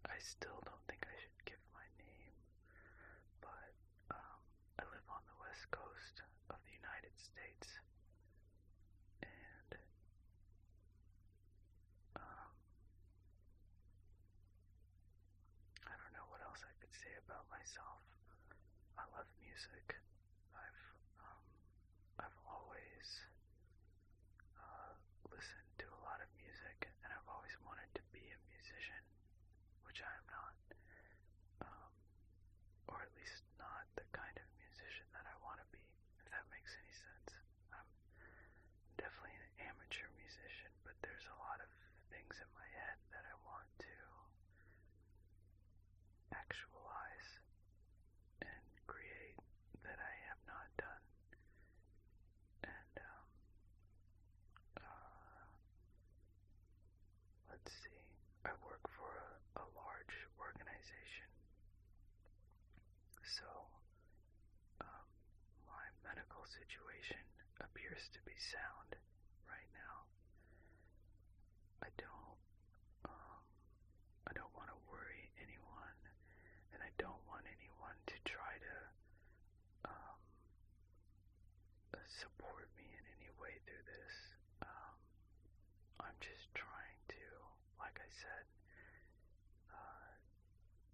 I still don't think I should give my name, but I live on the west coast of the United States. And I don't know what else I could say about myself. I love music. I've always listened to a lot of music, and I've always wanted to be a musician, which I am not, or at least not the kind of musician that I want to be, if that makes any sense. I'm definitely an amateur musician, but there's a lot of things in my head that I want to actualize and create that I have not done. And let's see, I work for a large organization, so my medical situation appears to be sound right now. I don't want to worry anyone, and I don't want anyone to try to support me in any way through this. I'm just trying to, like I said,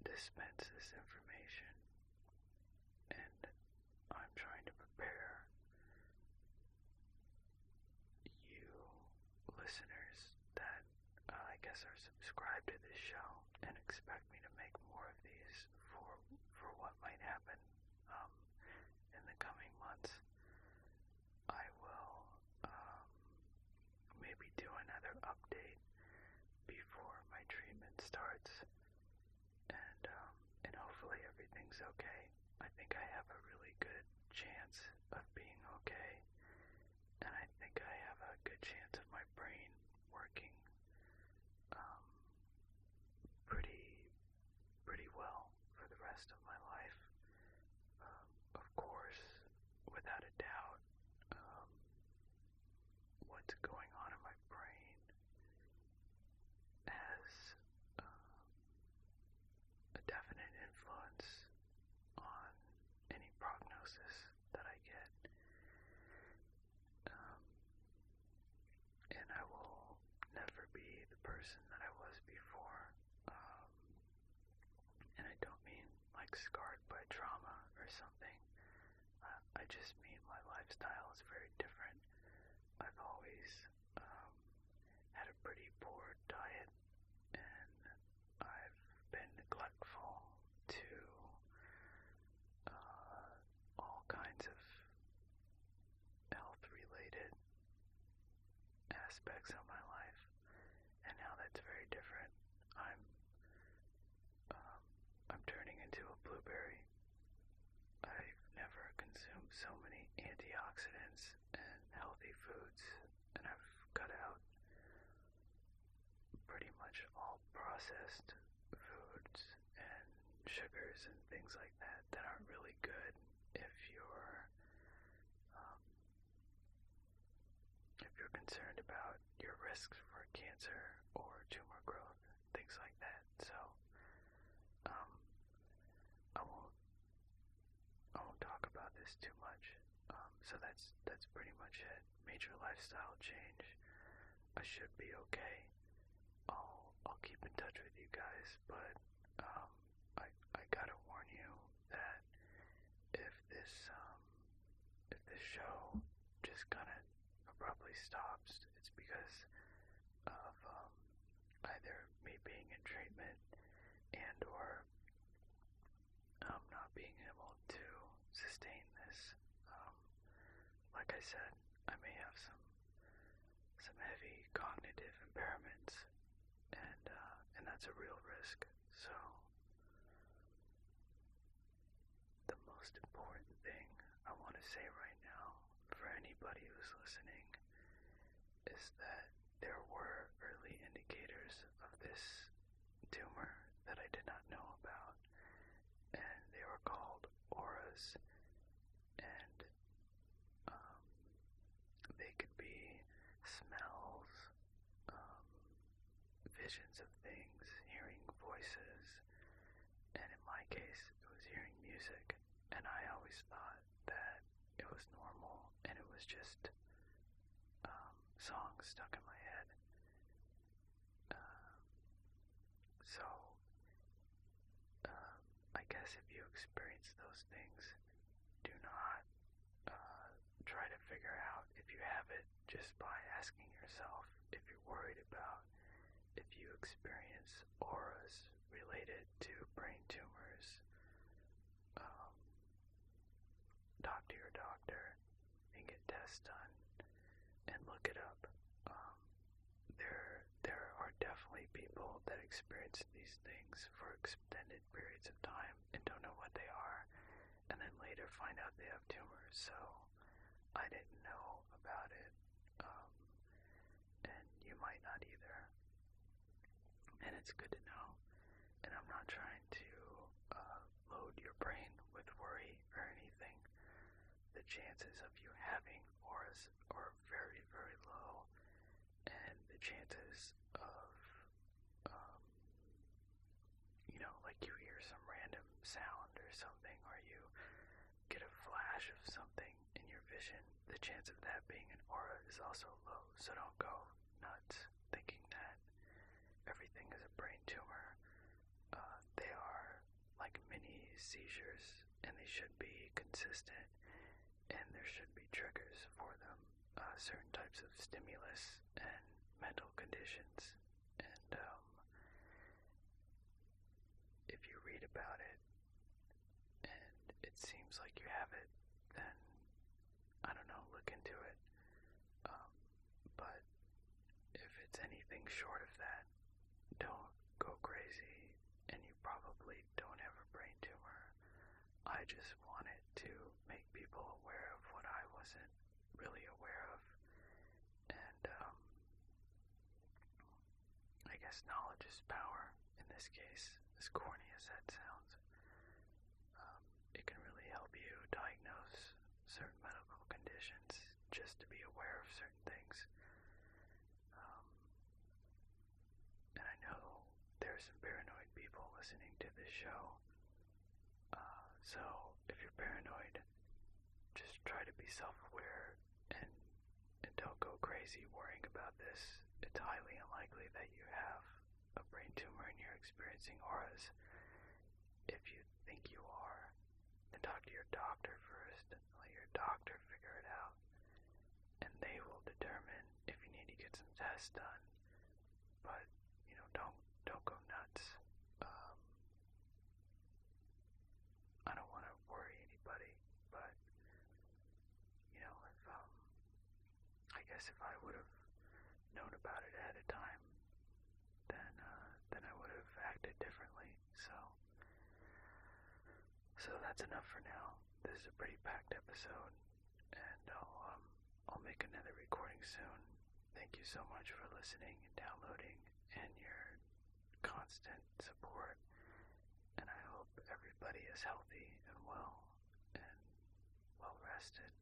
dispense this information, and I'm trying to prepare you listeners that I guess are subscribed to this show and expect me to make more of these for what might happen in the coming months. I will maybe do another update before my treatment starts, and hopefully everything's okay. I think I have a really good chance of being okay, and I think I have a good chance of my brain working pretty well for the rest of my life. Of course, without a doubt, what's going on in my brain has a definite influence on any prognosis that I get. And I will never be the person that I was before. And I don't mean like scarred by trauma or something. I just mean my lifestyle is very different. I've always had a pretty poor diet, and I've been neglectful to all kinds of health-related aspects of my life, and now that's very different. I'm turning into a blueberry. I've never consumed so many antioxidants and healthy foods, and I've cut out pretty much all processed foods and sugars and things like that aren't really good if you're concerned about your risks for cancer or tumor growth, things like that. So I won't talk about this too much. So that's pretty much it. Major lifestyle change. I should be okay. I'll keep in touch with you guys, but I gotta warn you that if this show just kind of abruptly stops, it's because of either me being in treatment and or not being able to sustain this. Like I said, I may have some heavy cognitive impairments, and that's a real risk. So the most important thing I want to say right now for anybody who's listening is that there were early indicators of this tumor that I did not know about, and they were called auras, and they could be smells, visions of things, hearing voices, and in my case it was hearing music, and I always thought that it was normal and it was just songs stuck in my head. So I guess if you experience those things, do not try to figure out if you have it just by asking yourself if you're worried about if you experience auras related to brain tumors. Talk to your doctor and get tests done and look it up. There are definitely people that experience these things for extended periods of time and don't know what they are, and then later find out they have tumors. So I didn't know about it, and you might not either. And it's good to know. And I'm not trying to load your brain with worry or anything. The chances of you having auras are very, very low, and the chances of, like you hear some random sound or something, or you get a flash of something in your vision, the chance of that being an aura is also low. So don't go nuts thinking that everything is a brain tumor. They are like mini seizures, and they should be consistent, and there should be triggers for them, certain types of stimulus and mental conditions. And if you read about it and it seems like you have it, then I don't know, look into it. But if it's anything short of that, don't go crazy, and you probably don't have a brain tumor. I just wanted to make people aware of what I wasn't really aware of, and I guess knowledge is power in this case, as corny as that sounds. It can really help you diagnose certain medical conditions just to be aware of certain things. And I know there are some paranoid people listening to this show. So if you're paranoid, just try to be self-aware and don't go crazy worrying about this. It's highly unlikely that you have a brain tumor and you're experiencing auras. If you think you are, then talk to your doctor first and let your doctor figure it out, and they will determine if you need to get some tests done. But don't go nuts. I don't want to worry anybody, but I guess if I would have known about it ahead of time, then I would have acted differently. So that's enough for now. This is a pretty packed episode, and I'll make another recording soon. Thank you so much for listening and downloading and your constant support. And I hope everybody is healthy and well rested.